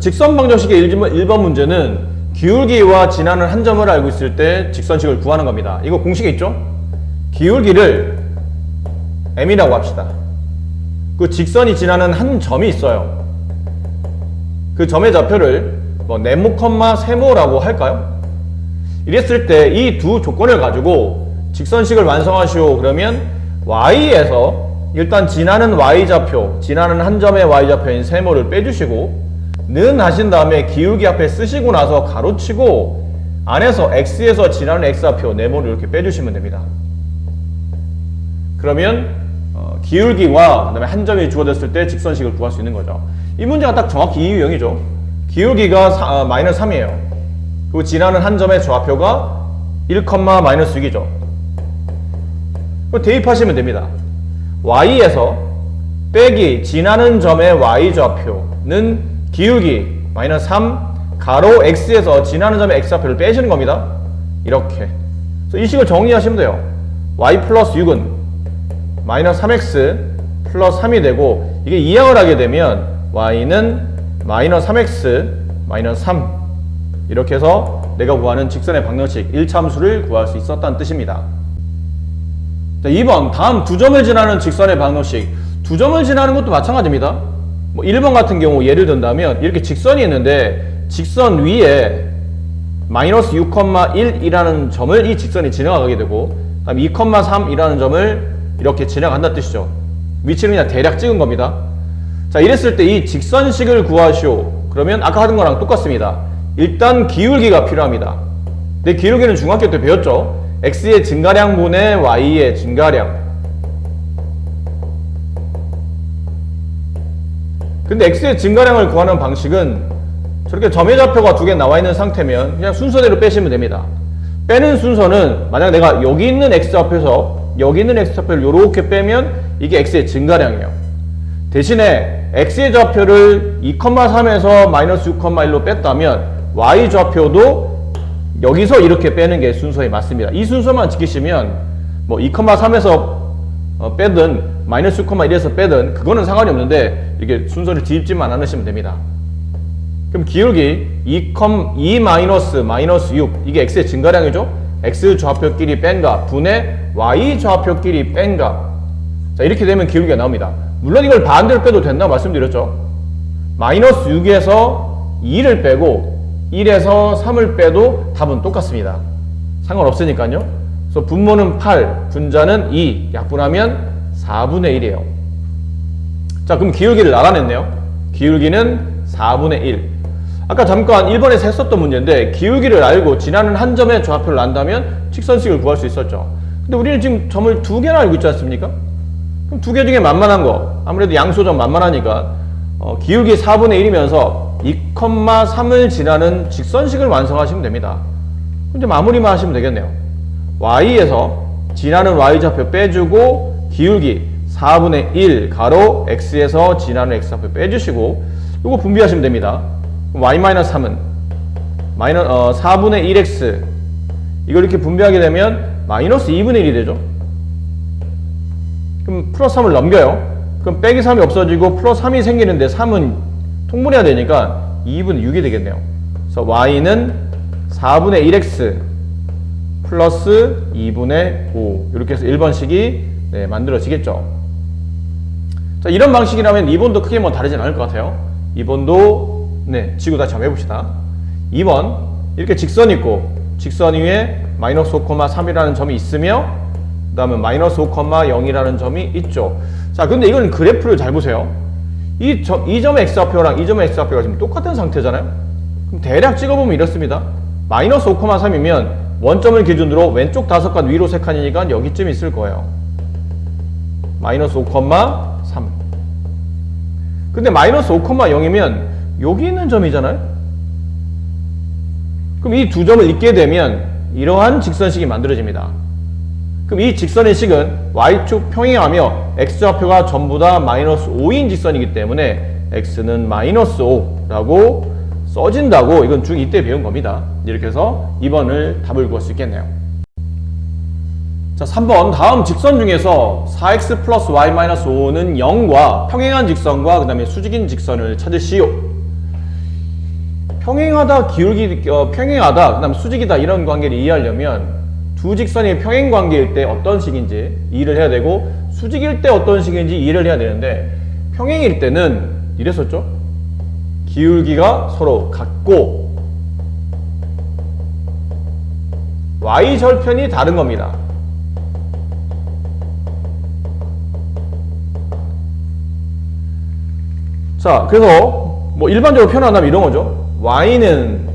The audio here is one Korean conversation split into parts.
직선 방정식의 1번 문제는 기울기와 지나는 한 점을 알고 있을 때 직선식을 구하는 겁니다. 이거 공식이 있죠? 기울기를 m이라고 합시다. 그 직선이 지나는 한 점이 있어요. 그 점의 좌표를 뭐 네모, 세모라고 할까요? 이랬을 때 이 두 조건을 가지고 직선식을 완성하시오. 그러면 y에서 일단 지나는 y좌표, 지나는 한 점의 y좌표인 세모를 빼주시고 는 하신 다음에 기울기 앞에 쓰시고 나서 가로치고 안에서 x에서 지나는 x좌표 네모를 이렇게 빼주시면 됩니다. 그러면 기울기와 그다음에 한 점이 주어졌을 때 직선식을 구할 수 있는 거죠. 이 문제가 딱 정확히 이 유형이죠. 기울기가 마이너스 3이에요. 그리고 지나는 한 점의 좌표가 1, 마이너스 6이죠. 대입하시면 됩니다. y에서 빼기 지나는 점의 y좌표는 기울기 마이너스 3 가로 x에서 지나는 점의 x좌표를 빼시는 겁니다. 이렇게. 그래서 이 식을 정리하시면 돼요. y 플러스 6은 마이너스 3x 플러스 3이 되고 이게 이항을 하게 되면 y는 마이너스 3x 마이너스 3 이렇게 해서 내가 구하는 직선의 방정식 1참수를 구할 수 있었다는 뜻입니다. 자, 2번 다음 두 점을 지나는 직선의 방정식. 두 점을 지나는 것도 마찬가지입니다. 뭐 1번 같은 경우 예를 든다면 이렇게 직선이 있는데 직선 위에 마이너스 6,1이라는 점을 이 직선이 지나가게 되고 다음 2,3이라는 점을 이렇게 지나간다는 뜻이죠. 위치는 그냥 대략 찍은 겁니다. 자, 이랬을 때 이 직선식을 구하시오. 그러면 아까 하던 거랑 똑같습니다. 일단 기울기가 필요합니다. 근데 기울기는 중학교 때 배웠죠. x의 증가량분의 y의 증가량. 근데 x의 증가량을 구하는 방식은 저렇게 점의 좌표가 두 개 나와 있는 상태면 그냥 순서대로 빼시면 됩니다. 빼는 순서는 만약 내가 여기 있는 x좌표에서 여기 있는 x좌표를 이렇게 빼면 이게 x의 증가량이에요. 대신에 x의 좌표를 2,3에서 마이너스 6,1로 뺐다면 y좌표도 여기서 이렇게 빼는 게 순서에 맞습니다. 이 순서만 지키시면 뭐 2,3에서 빼든 마이너스 6,1에서 빼든 그거는 상관이 없는데 이게 순서를 뒤집지만 않으시면 됩니다. 그럼 기울기 2 마이너스 6 이게 x의 증가량이죠. x 좌표끼리 뺀 값 분의 y 좌표끼리 뺀 값. 자, 이렇게 되면 기울기가 나옵니다. 물론 이걸 반대로 빼도 된다고 말씀드렸죠. 마이너스 6에서 2를 빼고 1에서 3을 빼도 답은 똑같습니다. 상관없으니까요. 그래서 분모는 8, 분자는 2, 약분하면 4분의 1이에요. 자, 그럼 기울기를 알아냈네요. 기울기는 4분의 1. 아까 잠깐 1번에서 했었던 문제인데 기울기를 알고 지나는 한 점의 좌표를 안다면 직선식을 구할 수 있었죠. 근데 우리는 지금 점을 두 개나 알고 있지 않습니까? 그럼 두 개 중에 만만한 거, 아무래도 양수점 만만하니까 기울기 4분의 1이면서 2,3을 지나는 직선식을 완성하시면 됩니다. 이제 마무리만 하시면 되겠네요. y에서 지나는 y좌표 빼주고 기울기 4분의 1 가로 x에서 지나는 x좌표 빼주시고 이거 분비하시면 됩니다. y-3은 4분의 1x 이걸 이렇게 분비하게 되면 마이너스 2분의 1이 되죠. 그럼 플러스 3을 넘겨요. 그럼 빼기 3이 없어지고 플러스 3이 생기는데 3은 통분해야 되니까 2분의 6이 되겠네요. 그래서 y는 4분의 1x 플러스 2분의 5 이렇게 해서 1번식이 만들어지겠죠. 자, 이런 방식이라면 2번도 크게 뭐 다르진 않을 것 같아요. 2번도 지고 다시 한번 해봅시다. 2번 이렇게 직선 있고 직선 위에 마이너스 5,3이라는 점이 있으며 그 다음에 마이너스 5,0이라는 점이 있죠. 자, 근데 이건 그래프를 잘 보세요. 이 점의 x좌표랑 이 점의 x좌표가 지금 똑같은 상태잖아요. 그럼 대략 찍어보면 이렇습니다. 마이너스 5,3이면 원점을 기준으로 왼쪽 5칸 위로 3칸이니까 여기쯤 있을 거예요. 마이너스 5,3. 근데 마이너스 5,0이면 여기 있는 점이잖아요. 그럼 이 두 점을 잇게 되면 이러한 직선식이 만들어집니다. 그럼 이 직선의 식은 y축 평행하며 x좌표가 전부 다 마이너스 5인 직선이기 때문에 x는 마이너스 5라고 써진다고 이건 중2 때 배운 겁니다. 이렇게 해서 2번을 답을 구할 수 있겠네요. 자, 3번 다음 직선 중에서 4x 플러스 y 마이너스 5는 0과 평행한 직선과 그 다음에 수직인 직선을 찾으시오. 평행하다, 평행하다, 그 다음 수직이다 이런 관계를 이해하려면 두 직선이 평행 관계일 때 어떤 식인지 이해를 해야 되고 수직일 때 어떤 식인지 이해를 해야 되는데 평행일 때는 이랬었죠? 기울기가 서로 같고 y절편이 다른 겁니다. 자, 그래서 뭐 일반적으로 표현한다면 이런 거죠. y는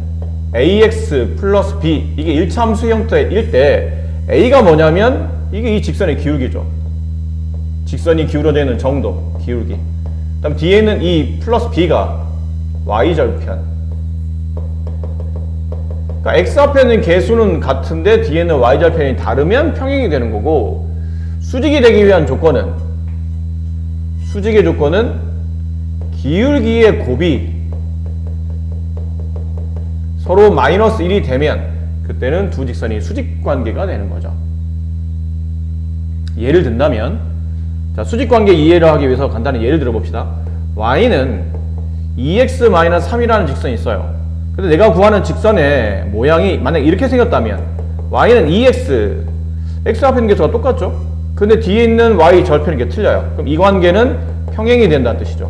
ax 플러스 b, 이게 1차함수 형태일 때 a가 뭐냐면 이게 이 직선의 기울기죠. 직선이 기울어져 있는 정도, 기울기. 그 다음 뒤에는 이 플러스 b가 y절편. 그러니까 x 앞에 있는 개수는 같은데 뒤에는 y절편이 다르면 평행이 되는 거고, 수직이 되기 위한 조건은, 수직의 조건은 기울기의 곱이 서로 마이너스 1이 되면 그때는 두 직선이 수직 관계가 되는 거죠. 예를 든다면, 자, 수직 관계 이해를 하기 위해서 간단히 예를 들어 봅시다. y는 2x-3이라는 직선이 있어요. 근데 내가 구하는 직선의 모양이 만약 이렇게 생겼다면 y는 2x, x 앞에 있는 개수가 똑같죠? 근데 뒤에 있는 y 절편이 이렇게 틀려요. 그럼 이 관계는 평행이 된다는 뜻이죠.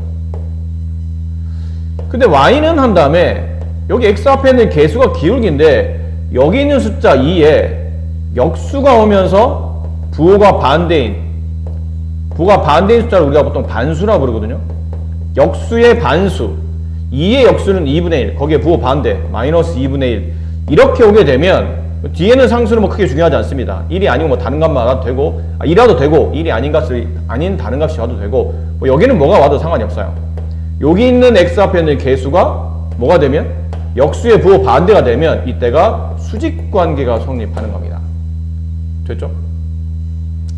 근데 y는 한 다음에 여기 x 앞에 있는 개수가 기울기인데 여기 있는 숫자 2에 역수가 오면서 부호가 반대인 숫자를 우리가 보통 반수라 부르거든요. 역수의 반수, 2의 역수는 2분의 1, 거기에 부호 반대, 마이너스 2분의 1 이렇게 오게 되면 뒤에는 상수는 뭐 크게 중요하지 않습니다. 1이 아니고 뭐 다른 값만 와도 되고, 2라도 되고 1이 아닌 다른 값이 와도 되고, 뭐 여기는 뭐가 와도 상관이 없어요. 여기 있는 x 앞에 있는 개수가 뭐가 되면? 역수의 부호 반대가 되면 이때가 수직 관계가 성립하는 겁니다. 됐죠?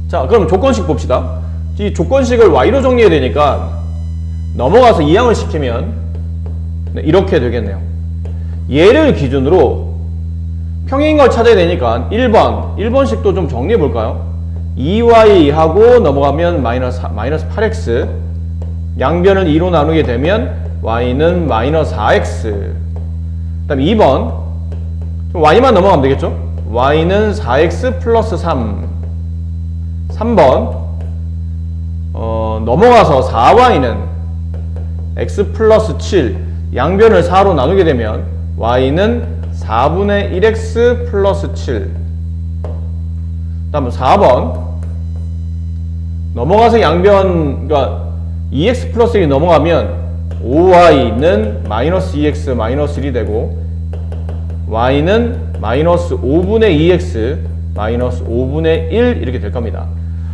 자, 그럼 조건식 봅시다. 이 조건식을 y로 정리해야 되니까 넘어가서 이항을 시키면 이렇게 되겠네요. 얘를 기준으로 평행인 걸 찾아야 되니까 1번식도 좀 정리해 볼까요? 2y하고 넘어가면 마이너스 8x, 양변을 2로 나누게 되면 y는 마이너스 4x. 그 다음 2번 y만 넘어가면 되겠죠? y는 4x 플러스 3. 3번 넘어가서 4y는 x 플러스 7, 양변을 4로 나누게 되면 y는 4분의 1x 플러스 7. 다음 4번 넘어가서 양변, 그러니까 2x 플러스 1이 넘어가면 5y는 마이너스 2x 마이너스 1이 되고 y는 마이너스 5분의 2x 마이너스 5분의 1 이렇게 될 겁니다.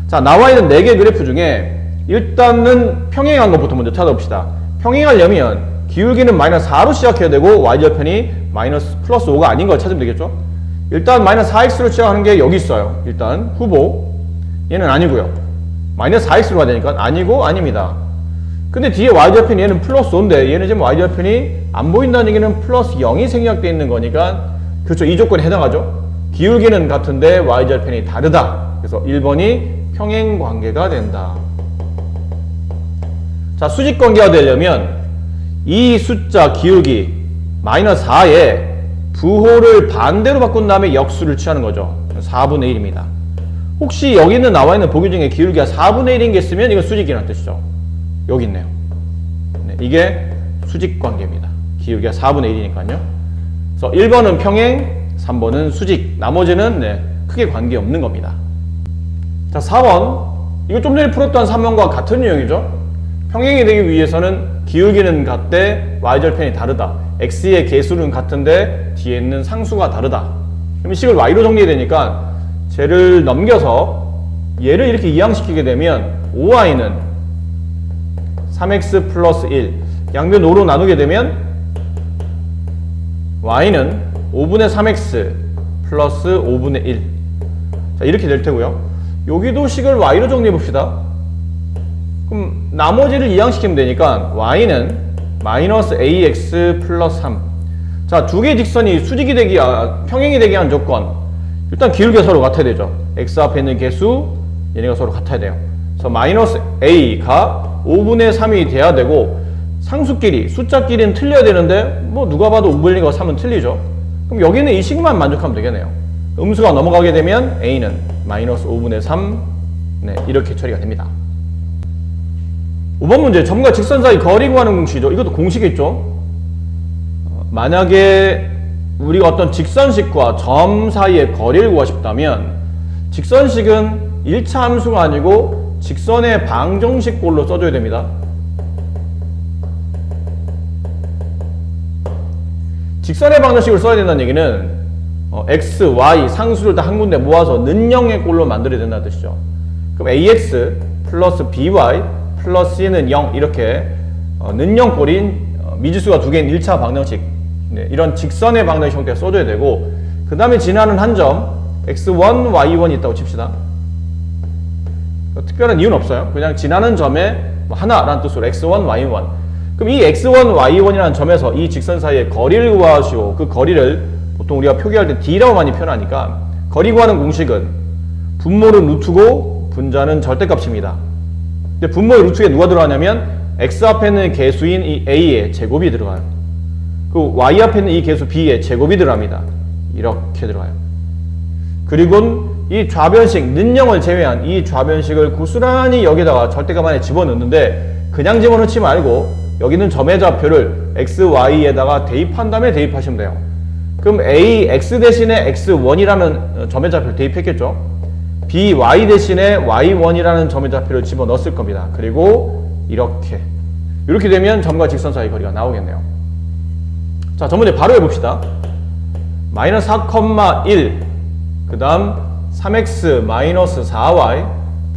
자, 나와 있는 4개 그래프 중에 일단은 평행한 것부터 먼저 찾아봅시다. 평행하려면 기울기는 마이너스 4로 시작해야 되고 y절편이 마이너스 플러스 5가 아닌 걸 찾으면 되겠죠? 일단 마이너스 4x로 시작하는 게 여기 있어요. 일단 후보, 얘는 아니고요. 마이너스 4x로 가야 되니까 아니고 아닙니다. 근데 뒤에 y절편이 얘는 플러스 5인데 얘는 지금 y절편이 안 보인다는 얘기는 플러스 0이 생략되어 있는 거니까, 그렇죠, 이 조건에 해당하죠. 기울기는 같은데 y절편이 다르다. 그래서 1번이 평행 관계가 된다. 자, 수직 관계가 되려면 이 숫자 기울기 마이너스 4에 부호를 반대로 바꾼 다음에 역수를 취하는 거죠. 4분의 1입니다. 혹시 여기 있는 나와 있는 보기 중에 기울기가 4분의 1인 게 있으면 이건 수직이라는 뜻이죠. 여기 있네요. 네, 이게 수직 관계입니다. 기울기가 4분의 1이니까요. 그래서 1번은 평행, 3번은 수직, 나머지는 크게 관계없는 겁니다. 자, 4번. 이거 좀 전에 풀었던 3번과 같은 유형이죠. 평행이 되기 위해서는 기울기는 같되 y절편이 다르다. x의 개수는 같은데 뒤에 있는 상수가 다르다. 그럼 이 식을 y로 정리해야 되니까 쟤를 넘겨서 얘를 이렇게 이항시키게 되면 5y는 3x 플러스 1, 양변 5로 나누게 되면 y는 5분의 3x 플러스 5분의 1. 자, 이렇게 될 테고요. 여기도 식을 y로 정리해 봅시다. 그럼 나머지를 이항시키면 되니까 y는 마이너스 ax 플러스 3. 자, 두 개의 직선이 수직이 되기, 평행이 되기 위한 조건. 일단 기울기가 서로 같아야 되죠. x 앞에 있는 개수, 얘네가 서로 같아야 돼요. 그래서 마이너스 a가 5분의 3이 돼야 되고, 상수끼리, 숫자끼리는 틀려야 되는데 뭐 누가 봐도 5분의 1과 3은 틀리죠. 그럼 여기는 이 식만 만족하면 되겠네요. 음수가 넘어가게 되면 a는 마이너스 5분의 3 네, 이렇게 처리가 됩니다. 5번 문제, 점과 직선 사이 거리 구하는 공식이죠. 이것도 공식이죠. 만약에 우리가 어떤 직선식과 점 사이의 거리를 구하고 싶다면 직선식은 1차 함수가 아니고 직선의 방정식꼴로 써줘야 됩니다. 직선의 방정식을 써야 된다는 얘기는 x, y 상수를 다 한 군데 모아서 는영의 꼴로 만들어야 된다는 뜻이죠. 그럼 ax 플러스 by 플러스 c는 0 이렇게 는영 꼴인 미지수가 두 개인 1차 방정식 네, 이런 직선의 방정식 형태를 써줘야 되고 그 다음에 지나는 한 점 x1, y1이 있다고 칩시다. 특별한 이유는 없어요. 그냥 지나는 점에 하나라는 뜻으로 x1, y1 그럼 이 x1, y1이라는 점에서 이 직선 사이의 거리를 구하시오. 그 거리를 보통 우리가 표기할 때 d라고 많이 표현하니까 거리 구하는 공식은 분모는 루트고 분자는 절대값입니다. 근데 분모의 루트에 누가 들어가냐면 x 앞에 있는 개수인 이 a의 제곱이 들어가요. 그 y 앞에 있는 이 개수 b의 제곱이 들어갑니다. 이렇게 들어가요. 그리고 이 좌변식 는영을 제외한 이 좌변식을 고스란히 여기다가 절대값 안에 집어넣는데 그냥 집어넣지 말고 여기는 점의 좌표를 x, y에다가 대입한 다음에 대입하시면 돼요. 그럼 a, x 대신에 x1이라는 점의 좌표를 대입했겠죠. b, y 대신에 y1이라는 점의 좌표를 집어넣었을 겁니다. 그리고 이렇게 되면 점과 직선 사이 거리가 나오겠네요. 자, 저 문제 바로 해봅시다. 마이너스 4,1 그 다음 3x 마이너스 4y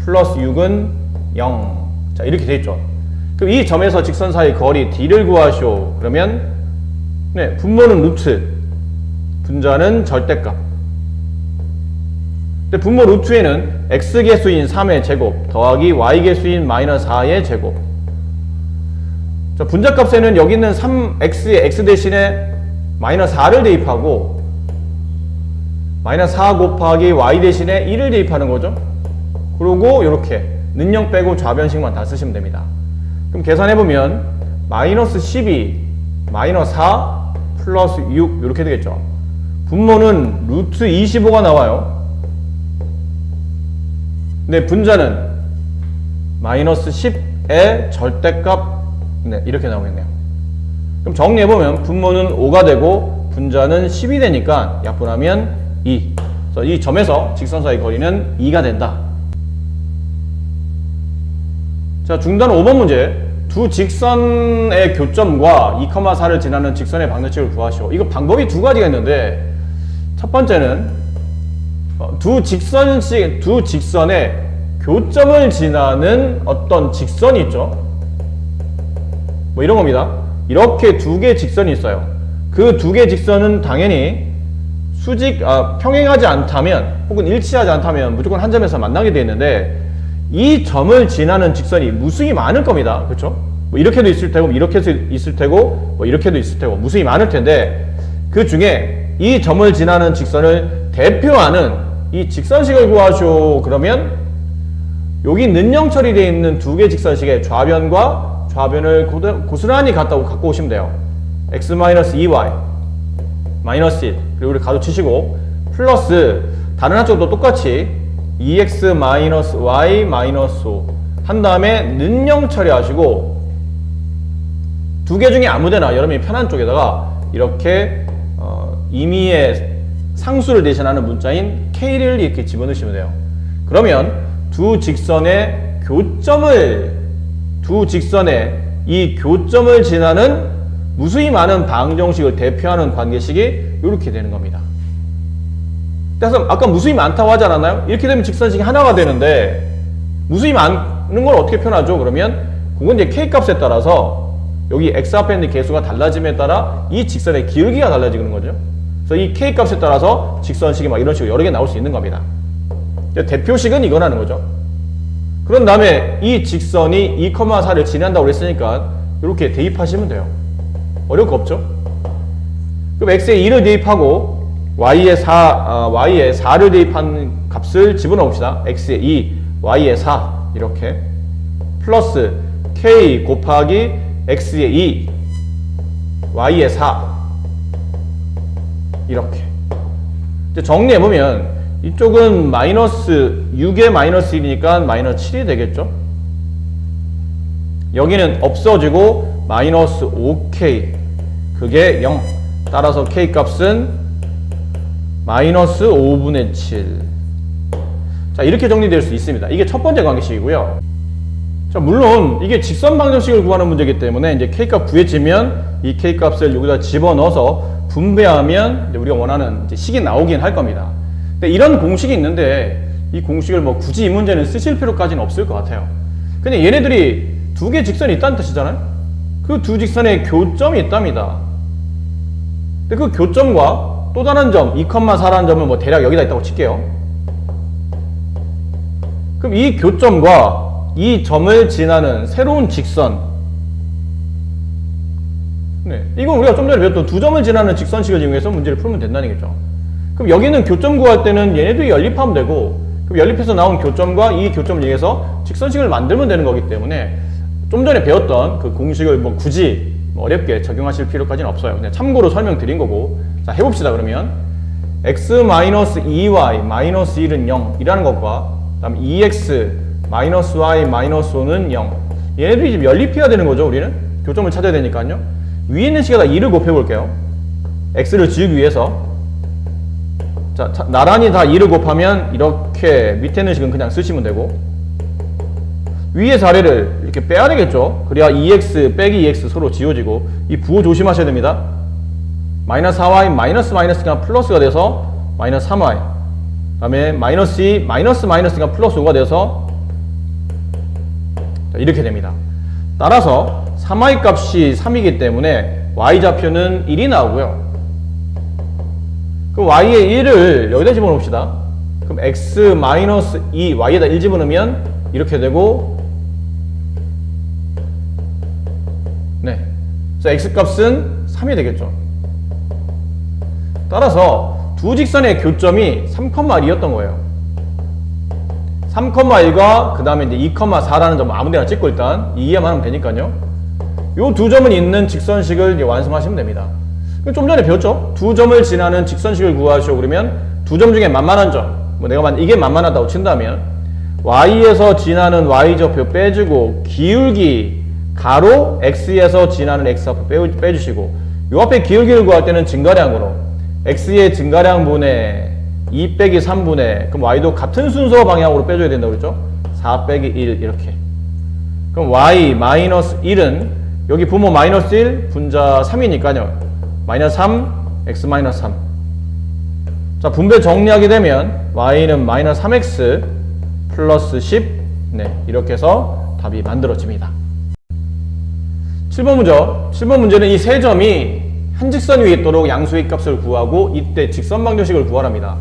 플러스 6은 0 자, 이렇게 되어있죠. 그럼 이 점에서 직선 사이 거리 d를 구하시오. 그러면 네, 분모는 루트, 분자는 절대값. 근데 분모 루트에는 x개수인 3의 제곱 더하기 y개수인 마이너스 4의 제곱. 자, 분자값에는 여기 있는 3x의 x 대신에 마이너스 4를 대입하고 마이너스 4 곱하기 y 대신에 1을 대입하는 거죠. 그리고 이렇게 는영 빼고 좌변식만 다 쓰시면 됩니다. 그럼 계산해보면 마이너스 12 마이너스 4 플러스 6 이렇게 되겠죠. 분모는 루트 25가 나와요. 근데 분자는 마이너스 10의 절대값 네, 이렇게 나오겠네요. 그럼 정리해보면 분모는 5가 되고 분자는 10이 되니까 약분하면 2. 그래서 이 점에서 직선 사이 거리는 2가 된다. 자, 중단 5번 문제. 두 직선의 교점과 2,4를 지나는 직선의 방정식을 구하시오. 이거 방법이 두 가지가 있는데 첫 번째는 두 직선의 교점을 지나는 어떤 직선이 있죠. 뭐 이런 겁니다. 이렇게 두 개의 직선이 있어요. 그 두 개의 직선은 당연히 평행하지 않다면 혹은 일치하지 않다면 무조건 한 점에서 만나게 되어 있는데 이 점을 지나는 직선이 무수히 많을 겁니다. 그렇죠? 뭐 이렇게도 있을 테고 이렇게도 있을 테고 뭐 이렇게도 있을 테고 무수히 많을 텐데 그 중에 이 점을 지나는 직선을 대표하는 이 직선식을 구하시오. 그러면 여기 는영 처리되어 있는 두 개의 직선식의 좌변과 좌변을 고스란히 갖고 오시면 돼요. x-2y 마이너스 1 그리고 우리 가로 치시고 플러스 다른 한쪽도 똑같이 2x-y 마이너스 5 한 다음에 는영 처리하시고 두 개 중에 아무데나 여러분이 편한 쪽에다가 이렇게 임의의 상수를 대신하는 문자인 k를 이렇게 집어넣으시면 돼요. 그러면 두 직선의 이 교점을 지나는 무수히 많은 방정식을 대표하는 관계식이 이렇게 되는 겁니다. 그래서 아까 무수히 많다고 하지 않았나요? 이렇게 되면 직선식이 하나가 되는데 무수히 많은 걸 어떻게 표현하죠? 그러면 그건 이제 k값에 따라서 여기 x 앞에 있는 개수가 달라짐에 따라 이 직선의 기울기가 달라지는 거죠. 그래서 이 k값에 따라서 직선식이 막 이런 식으로 여러 개 나올 수 있는 겁니다. 대표식은 이거라는 거죠. 그런 다음에 이 직선이 2,4를 지난다고 그랬으니까 이렇게 대입하시면 돼요. 어려울 거 없죠? 그럼 x에 2를 대입하고 y에 4를 대입한 값을 집어넣읍시다. x에 2, y에 4 이렇게 플러스 k 곱하기 x에 2, y에 4 이렇게 이제 정리해보면 이쪽은 마이너스 6에 마이너스 1이니까 마이너스 7이 되겠죠. 여기는 없어지고 마이너스 5k 그게 0. 따라서 k 값은 마이너스 5분의 7. 자, 이렇게 정리될 수 있습니다. 이게 첫 번째 관계식이고요. 자, 물론 이게 직선 방정식을 구하는 문제이기 때문에 이제 k 값 구해지면 이 k 값을 여기다 집어넣어서 분배하면 이제 우리가 원하는 이제 식이 나오긴 할 겁니다. 근데 이런 공식이 있는데 이 공식을 뭐 굳이 이 문제는 쓰실 필요까지는 없을 것 같아요. 근데 얘네들이 두 개 직선이 있다는 뜻이잖아요. 그 두 직선에 교점이 있답니다. 근데 그 교점과 또 다른 점 2,4라는 점은 뭐 대략 여기다 있다고 칠게요. 그럼 이 교점과 이 점을 지나는 새로운 직선, 네, 이건 우리가 좀 전에 배웠던 두 점을 지나는 직선식을 이용해서 문제를 풀면 된다는 얘기죠. 그럼 여기는 교점 구할 때는 얘네들이 연립하면 되고, 그럼 연립해서 나온 교점과 이 교점을 이용해서 직선식을 만들면 되는 거기 때문에 좀 전에 배웠던 그 공식을 뭐 굳이 어렵게 적용하실 필요까지는 없어요. 그냥 참고로 설명드린 거고. 자, 해봅시다. 그러면 x-2y-1은 0이라는 것과 그다음 2x-y-5는 0. 얘네들이 지금 연립해야 되는 거죠. 우리는 교점을 찾아야 되니까요. 위에 있는 식에다 2를 곱해볼게요. x를 지우기 위해서. 자, 나란히 다 2를 곱하면 이렇게 밑에 있는 식은 그냥 쓰시면 되고, 위의 자리를 이렇게 빼야 되겠죠. 그래야 2x 빼기 2x 서로 지워지고, 이 부호 조심하셔야 됩니다. 마이너스 4y 마이너스가 플러스가 돼서 마이너스 3y, 그 다음에 마이너스 2 마이너스가 플러스 5가 돼서 이렇게 됩니다. 따라서 3y 값이 3이기 때문에 y좌표는 1이 나오고요. 그럼 y의 1을 여기다 집어넣읍시다. 그럼 x-2 y에다 1 집어넣으면 이렇게 되고, 네, 그래서 x값은 3이 되겠죠. 따라서 두 직선의 교점이 3,1이었던 거예요. 3,1과 그 다음에 이제 2,4라는 점 아무데나 찍고 일단 이해만 하면 되니까요. 요 두 점은 있는 직선식을 이제 완성하시면 됩니다. 좀 전에 배웠죠? 두 점을 지나는 직선식을 구하시오. 그러면 두 점 중에 만만한 점, 뭐 내가 만약 이게 만만하다고 친다면 y에서 지나는 y좌표 빼주고, 기울기 가로 x에서 지나는 x좌표 빼주시고, 요 앞에 기울기를 구할 때는 증가량으로 x의 증가량분의 2 빼기 3분의, 그럼 y도 같은 순서 방향으로 빼줘야 된다고 그랬죠? 4 빼기 1 이렇게. 그럼 y 마이너스 1은 여기 부모 마이너스 1 분자 3이니까요. 마이너스 3 x 마이너스 3. 자, 분배 정리하게 되면 y는 마이너스 3x 플러스 10. 네, 이렇게 해서 답이 만들어집니다. 7번 문제죠. 7번 문제는 이 세 점이 한 직선 위에 있도록 양수의 값을 구하고, 이때 직선 방정식을 구하랍니다.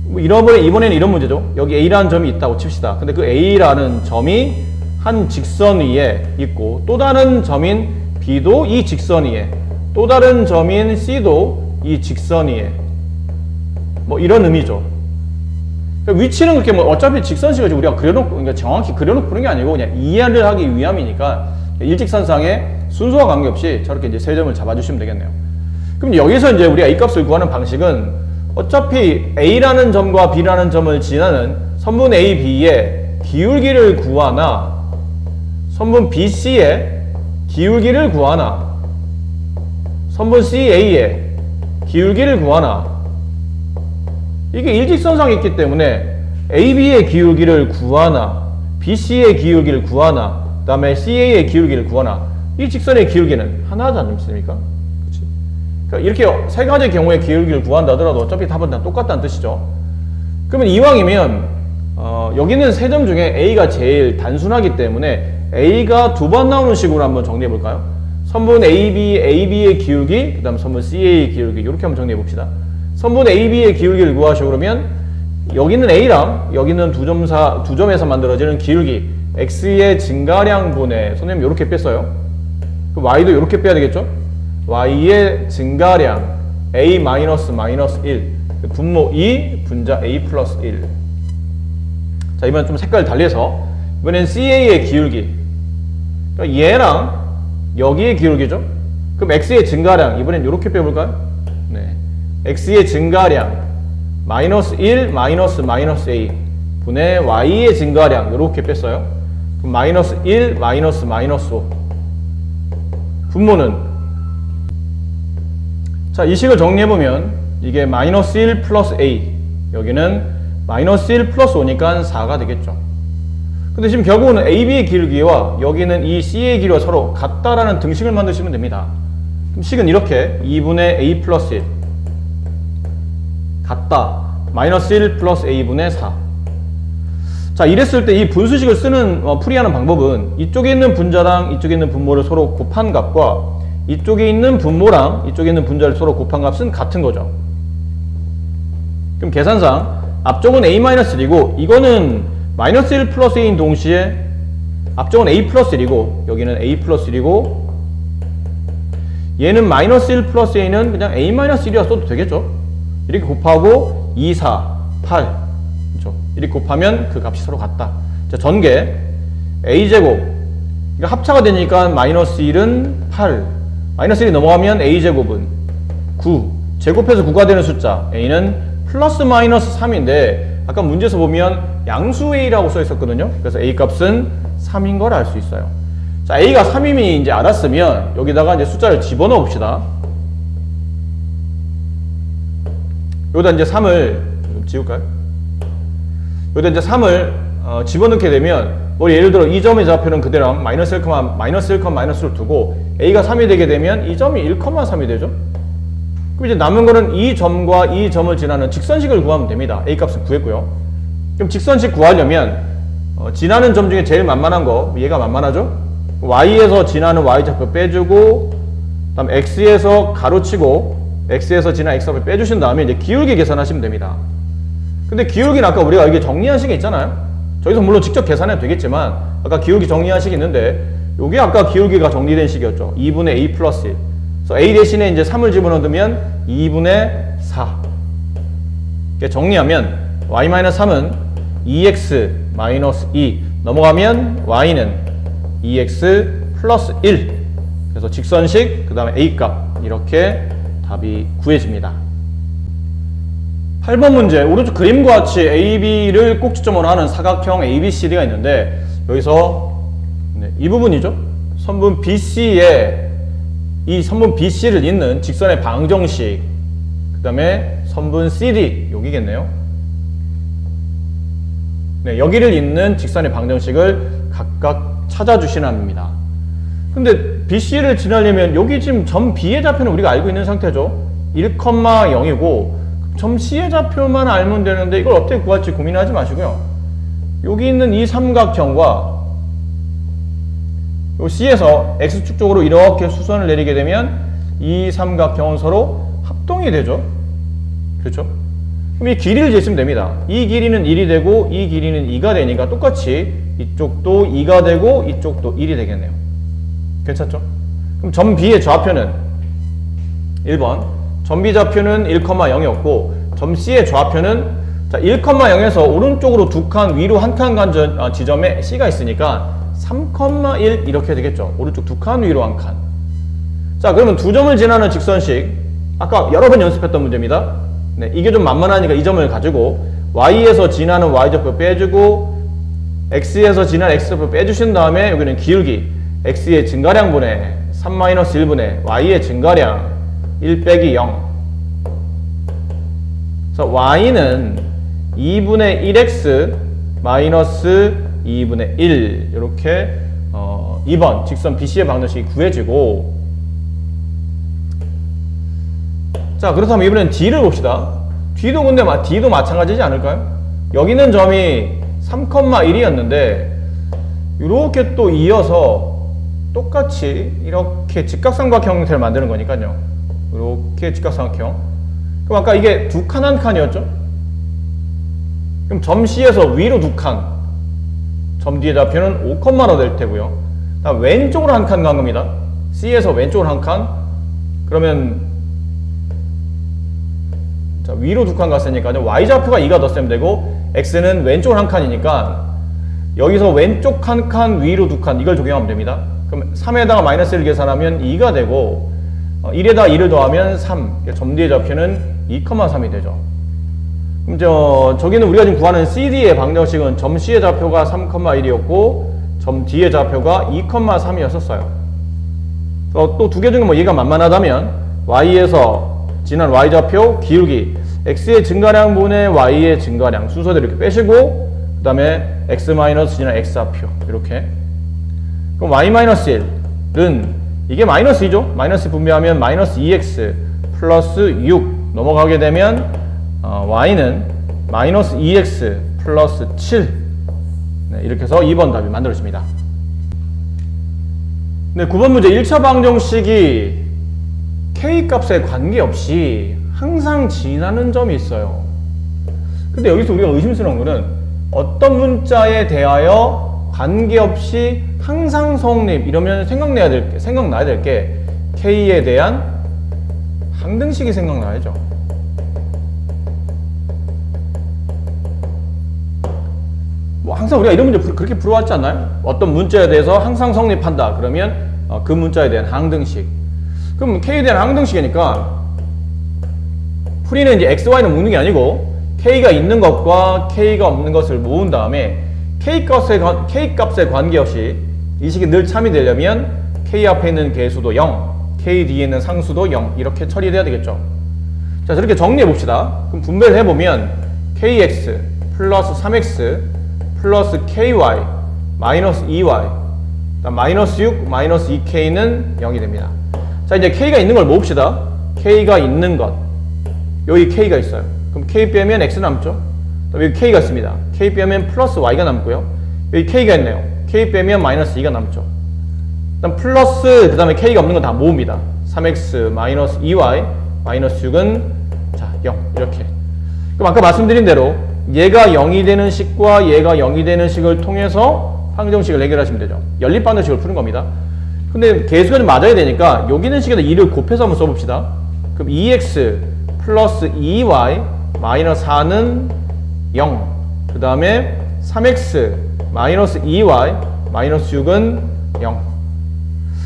뭐 이번에는 이런 문제죠. 여기 A라는 점이 있다고 칩시다. 근데 그 A라는 점이 한 직선 위에 있고, 또 다른 점인 B도 이 직선 위에, 또 다른 점인 C도 이 직선 위에, 뭐 이런 의미죠. 그러니까 위치는 그렇게 뭐 어차피 직선식을 우리가 그려놓고, 그러니까 정확히 그려놓고 푸는 게 아니고 그냥 이해를 하기 위함이니까 일직선상의 순서와 관계없이 저렇게 이제 세 점을 잡아주시면 되겠네요. 그럼 여기서 이제 우리가 이 값을 구하는 방식은 어차피 A라는 점과 B라는 점을 지나는 선분 A, B의 기울기를 구하나, 선분 B, C의 기울기를 구하나, 선분 C, A의 기울기를 구하나, 이게 일직선상에 있기 때문에 AB의 기울기를 구하나, BC의 기울기를 구하나, 그 다음에 CA의 기울기를 구하나, 이 직선의 기울기는 하나지 않습니까? 그치? 그러니까 이렇게 세 가지 경우의 기울기를 구한다 하더라도 어차피 답은 다 똑같다는 뜻이죠. 그러면 이왕이면 여기는 세 점 중에 A가 제일 단순하기 때문에 A가 두 번 나오는 식으로 한번 정리해 볼까요? 선분 AB, AB의 기울기, 그 다음 선분 CA의 기울기, 이렇게 한번 정리해 봅시다. 선분 AB의 기울기를 구하시오. 그러면 여기는 A랑 여기는 두 점에서 만들어지는 기울기 X의 증가량분의, 선생님 이렇게 뺐어요. 그럼 Y도 이렇게 빼야 되겠죠? Y의 증가량 A 마이너스 1, 분모 2 분자 A 플러스 1. 자, 이번엔 좀 색깔 달리해서 이번엔 CA의 기울기, 그러니까 얘랑 여기에 기울기죠. 그럼 x의 증가량 이번엔 이렇게 빼볼까요? 네, x의 증가량 마이너스 1 마이너스 a 분의 y의 증가량 이렇게 뺐어요. 그럼 마이너스 1 마이너스 5 분모는 자, 이 식을 정리해보면 이게 마이너스 1 플러스 a 여기는 마이너스 1 플러스 5니까 4가 되겠죠. 근데 지금 결국은 AB의 기울기와 여기는 이 C의 길이와 서로 같다라는 등식을 만드시면 됩니다. 그럼 식은 이렇게 2분의 A 플러스 1 같다 마이너스 1 플러스 A분의 4. 자, 이랬을 때 이 분수식을 쓰는 풀이하는 방법은 이쪽에 있는 분자랑 이쪽에 있는 분모를 서로 곱한 값과 이쪽에 있는 분모랑 이쪽에 있는 분자를 서로 곱한 값은 같은 거죠. 그럼 계산상 앞쪽은 A-1이고 이거는 마이너스 1 플러스 A인 동시에 앞쪽은 A 플러스 1이고 여기는 A 플러스 1이고 얘는 마이너스 1 플러스 A는 그냥 A-1이라 써도 되겠죠. 이렇게 곱하고 2, 4, 8 그렇죠? 이렇게 곱하면 그 값이 서로 같다. 자, 전개 A제곱 이거 합차가 되니까 마이너스 1은 8 마이너스 1이 넘어가면 A제곱은 9 제곱해서 9가 되는 숫자 A는 플러스 마이너스 3인데 아까 문제에서 보면 양수 A라고 써 있었거든요. 그래서 A 값은 3인 걸 알 수 있어요. 자, A가 3임이 이제 알았으면 여기다가 이제 숫자를 집어넣어 봅시다. 여기다 이제 3을 지울까요? 여기다 이제 3을 집어넣게 되면 뭐 예를 들어 이 점의 좌표는 그대로 마이너스 1, 마이너스를 두고 A가 3이 되게 되면 이 점이 1,3이 되죠. 그럼 이제 남은 거는 이 점과 이 점을 지나는 직선식을 구하면 됩니다. A 값은 구했고요. 그럼 직선식 구하려면 지나는 점 중에 제일 만만한 거 얘가 만만하죠? Y에서 지나는 Y좌표 빼주고 다음 X에서 가로치고 X에서 지나는 X좌표 빼주신 다음에 이제 기울기 계산하시면 됩니다. 근데 기울기는 아까 우리가 이게 정리한 식이 있잖아요. 저기서 물론 직접 계산해도 되겠지만 아까 기울기 정리한 식이 있는데 여기 아까 기울기가 정리된 식이었죠. 2분의 A 플러스 1 그래서 A 대신에 이제 3을 집어넣으면 2분의 4 이렇게 정리하면 Y-3은 2x-2 넘어가면 Y는 2x 플러스 1 그래서 직선식 그 다음에 A값 이렇게 답이 구해집니다. 8번 문제 오른쪽 그림과 같이 AB를 꼭지점으로 하는 사각형 ABCD가 있는데 여기서 이 부분이죠. 선분 BC에 이 선분 BC를 잇는 직선의 방정식 그 다음에 선분 CD 여기겠네요. 네, 여기를 잇는 직선의 방정식을 각각 찾아주시는 합니다. 근데 BC를 지나려면 여기 지금 점 B의 좌표는 우리가 알고 있는 상태죠. 1,0이고 점 C의 좌표만 알면 되는데 이걸 어떻게 구할지 고민하지 마시고요. 여기 있는 이 삼각형과 요 C에서 X축 쪽으로 이렇게 수선을 내리게 되면 이 삼각형은 서로 합동이 되죠. 그렇죠? 그럼 이 길이를 재시면 됩니다. 이 길이는 1이 되고 이 길이는 2가 되니까 똑같이 이쪽도 2가 되고 이쪽도 1이 되겠네요. 괜찮죠? 그럼 점 B의 좌표는 1번 점 B 좌표는 1,0이었고 점 C의 좌표는 자 1,0에서 오른쪽으로 2칸 위로 1칸 간 지점에 C가 있으니까 3,1 이렇게 되겠죠. 오른쪽 2칸 위로 1칸. 자, 그러면 두 점을 지나는 직선식 아까 여러 번 연습했던 문제입니다. 네, 이게 좀 만만하니까 이 점을 가지고 Y에서 지나는 Y좌표 빼주고 X에서 지나는 X좌표 빼주신 다음에 여기는 기울기 X의 증가량분의 3-1분의 Y의 증가량 1 빼기 0 그래서 Y는 2분의 1X 마이너스 2분의 1 이렇게 2번 직선 BC의 방정식이 구해지고 자 그렇다면 이번엔 D를 봅시다. D도 근데 D도 마찬가지지 않을까요? 여기 있는 점이 3,1이었는데 이렇게 또 이어서 똑같이 이렇게 직각삼각형 형태를 만드는 거니까요. 이렇게 직각삼각형. 그럼 아까 이게 2칸 1칸이었죠? 그럼 점 C에서 위로 2칸 점 D의 좌표는 5,로 될 테고요. 다음 왼쪽으로 1칸 간 겁니다. C에서 왼쪽으로 1칸 그러면 자, 위로 2칸 갔으니까 Y좌표가 2가 더 쓰면 되고 X는 왼쪽으로 1칸이니까 여기서 왼쪽 1칸 위로 2칸 이걸 적용하면 됩니다. 그럼 그럼 3에다가 마이너스 1을 계산하면 2가 되고 1에다가 2를 더하면 3. 점 D의 좌표는 2,3이 되죠. 그럼 저기는 우리가 지금 구하는 CD의 방정식은 점 C의 좌표가 3,1이었고 점 D의 좌표가 2,3이었었어요. 또 두 개 중에 뭐 얘가 만만하다면 Y에서 지난 Y좌표 기울기 X의 증가량분의 Y의 증가량 순서대로 이렇게 빼시고 그 다음에 X 마이너스 지난 X좌표 이렇게. 그럼 Y-1은 이게 마이너스 2죠. 마이너스 분배하면 마이너스 2X 플러스 6 넘어가게 되면 Y는 마이너스 2X 플러스 7 네, 이렇게 해서 2번 답이 만들어집니다. 네, 9번 문제 1차 방정식이 K값에 관계없이 항상 지나는 점이 있어요. 근데 여기서 우리가 의심스러운 거는 어떤 문자에 대하여 관계없이 항상 성립 이러면 생각나야 될 게 K에 대한 항등식이 생각나야죠. 뭐 항상 우리가 이런 문제 그렇게 풀어왔지 않나요? 어떤 문자에 대해서 항상 성립한다 그러면 그 문자에 대한 항등식. 그럼 K에 대한 항등식이니까 풀이는 이제 X, Y는 묶는 게 아니고 K가 있는 것과 K가 없는 것을 모은 다음에 K값에 관계없이 이 식이 늘 참이되려면 K 앞에 있는 개수도 0, K 뒤에 있는 상수도 0 이렇게 처리돼야 되겠죠. 자, 저렇게 정리해 봅시다. 그럼 분배를 해보면 KX 플러스 3X 플러스 KY 마이너스 2Y 마이너스 6 마이너스 2K는 0이 됩니다. 자, 이제 K가 있는 걸 모읍시다. K가 있는 것 여기 K가 있어요. 그럼 K 빼면 X 남죠. 여기 K가 있습니다. K 빼면 플러스 Y가 남고요. 여기 K가 있네요. K 빼면 마이너스 2가 남죠. 일단 플러스 그 다음에 K가 없는 건 다 모읍니다. 3X 마이너스 2Y 마이너스 6은 자 0 이렇게. 그럼 아까 말씀드린 대로 얘가 0이 되는 식과 얘가 0이 되는 식을 통해서 방정식을 해결하시면 되죠. 연립 방정식을 푸는 겁니다. 근데 개수가 좀 맞아야 되니까 여기 있는 식에다 2를 곱해서 한번 써봅시다. 그럼 2x 플러스 2y 마이너스 4는 0. 그 다음에 3x 마이너스 2y 마이너스 6은 0.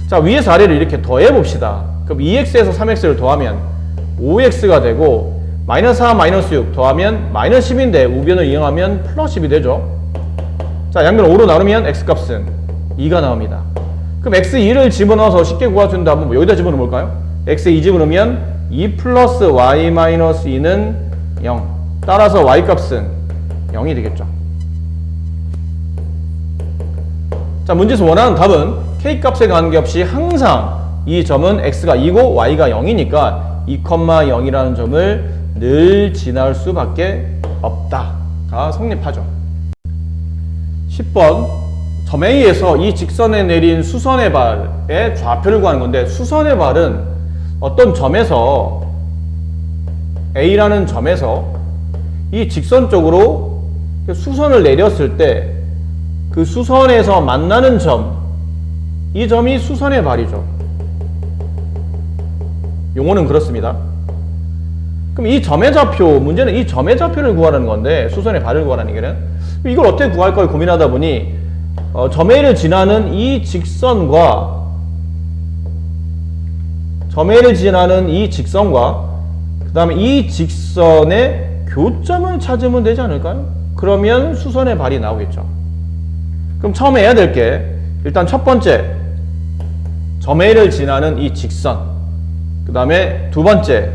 자, 위에서 아래를 이렇게 더해봅시다. 그럼 2x에서 3x를 더하면 5x가 되고 마이너스 4 마이너스 6 더하면 마이너스 10인데 우변을 이용하면 플러스 10이 되죠. 자, 양변을 5로 나누면 x값은 2가 나옵니다. 그럼 x2를 집어넣어서 쉽게 구할 수 있는데 한번 여기다 집어넣어 볼까요? x2 집어넣으면 2 플러스 y 마이너스 2는 0. 따라서 y값은 0이 되겠죠. 자, 문제에서 원하는 답은 k값에 관계없이 항상 이 점은 x가 2고 y가 0이니까 2,0이라는 점을 늘 지날 수밖에 없다가 성립하죠. 10번 점 A에서 이 직선에 내린 수선의 발의 좌표를 구하는 건데 수선의 발은 어떤 점에서 A라는 점에서 이 직선 쪽으로 수선을 내렸을 때 그 수선에서 만나는 점, 이 점이 수선의 발이죠. 용어는 그렇습니다. 그럼 이 점의 좌표, 문제는 이 점의 좌표를 구하는 건데 수선의 발을 구하라는 얘기는 이걸 어떻게 구할까 고민하다 보니 점 A를 지나는 이 직선과 점 A를 지나는 이 직선과 그 다음에 이 직선의 교점을 찾으면 되지 않을까요? 그러면 수선의 발이 나오겠죠. 그럼 처음에 해야 될 게 일단 첫 번째 점 A를 지나는 이 직선, 그 다음에 두 번째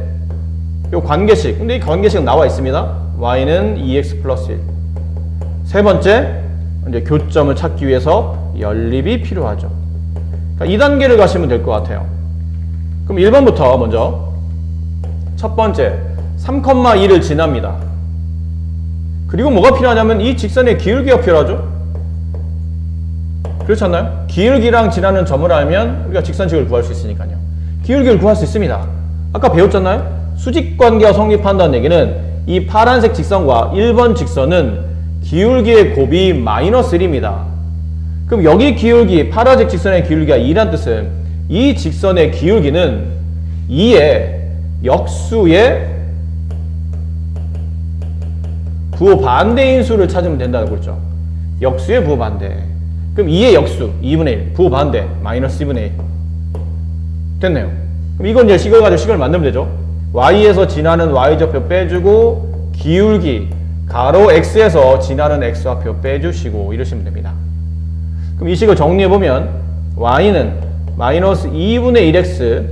이 관계식, 근데 이 관계식은 나와 있습니다. y는 2x 플러스 1. 세 번째 이제 교점을 찾기 위해서 연립이 필요하죠. 그러니까 2단계를 가시면 될 것 같아요. 그럼 1번부터 먼저 첫 번째 3,2를 지납니다. 그리고 뭐가 필요하냐면 이 직선의 기울기가 필요하죠. 그렇지 않나요? 기울기랑 지나는 점을 알면 우리가 직선식을 구할 수 있으니까요. 기울기를 구할 수 있습니다. 아까 배웠잖아요? 수직관계가 성립한다는 얘기는 이 파란색 직선과 1번 직선은 기울기의 곱이 마이너스 1입니다. 그럼 여기 기울기, 파란색 직선의 기울기가 2란 뜻은 이 직선의 기울기는 2의 역수의 부호 반대인 수를 찾으면 된다는 거죠. 역수의 부호 반대. 그럼 2의 역수 2분의 1 부호반대 마이너스 2분의 1 됐네요. 그럼 이건 이제 이걸 가지고 식을 만들면 되죠. y에서 지나는 y좌표 빼주고 기울기 가로 x에서 지나는 x좌표 빼주시고 이러시면 됩니다. 그럼 이 식을 정리해보면 y는 마이너스 2분의 1x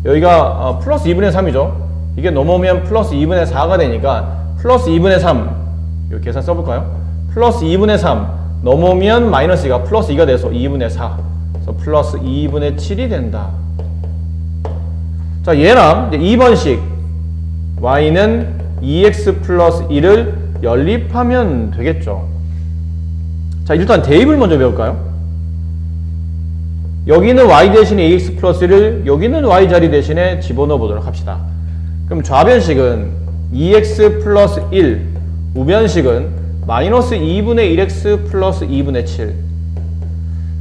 여기가 플러스 2분의 3이죠. 이게 넘어오면 플러스 2분의 4가 되니까 플러스 2분의 3 여기 계산 써볼까요? 플러스 2분의 3 넘어오면 마이너스 2가 플러스 2가 돼서 2분의 4 그래서 플러스 2분의 7이 된다. 자, 얘랑 이제 2번식 y는 2x 플러스 1을 연립하면 되겠죠. 자, 일단 대입을 먼저 배울까요? 여기는 y 대신에 ax 플러스 1을 여기는 y 자리 대신에 집어넣어 보도록 합시다. 그럼 좌변식은 2x 플러스 1 우변식은 마이너스 2분의 1x 플러스 2분의 7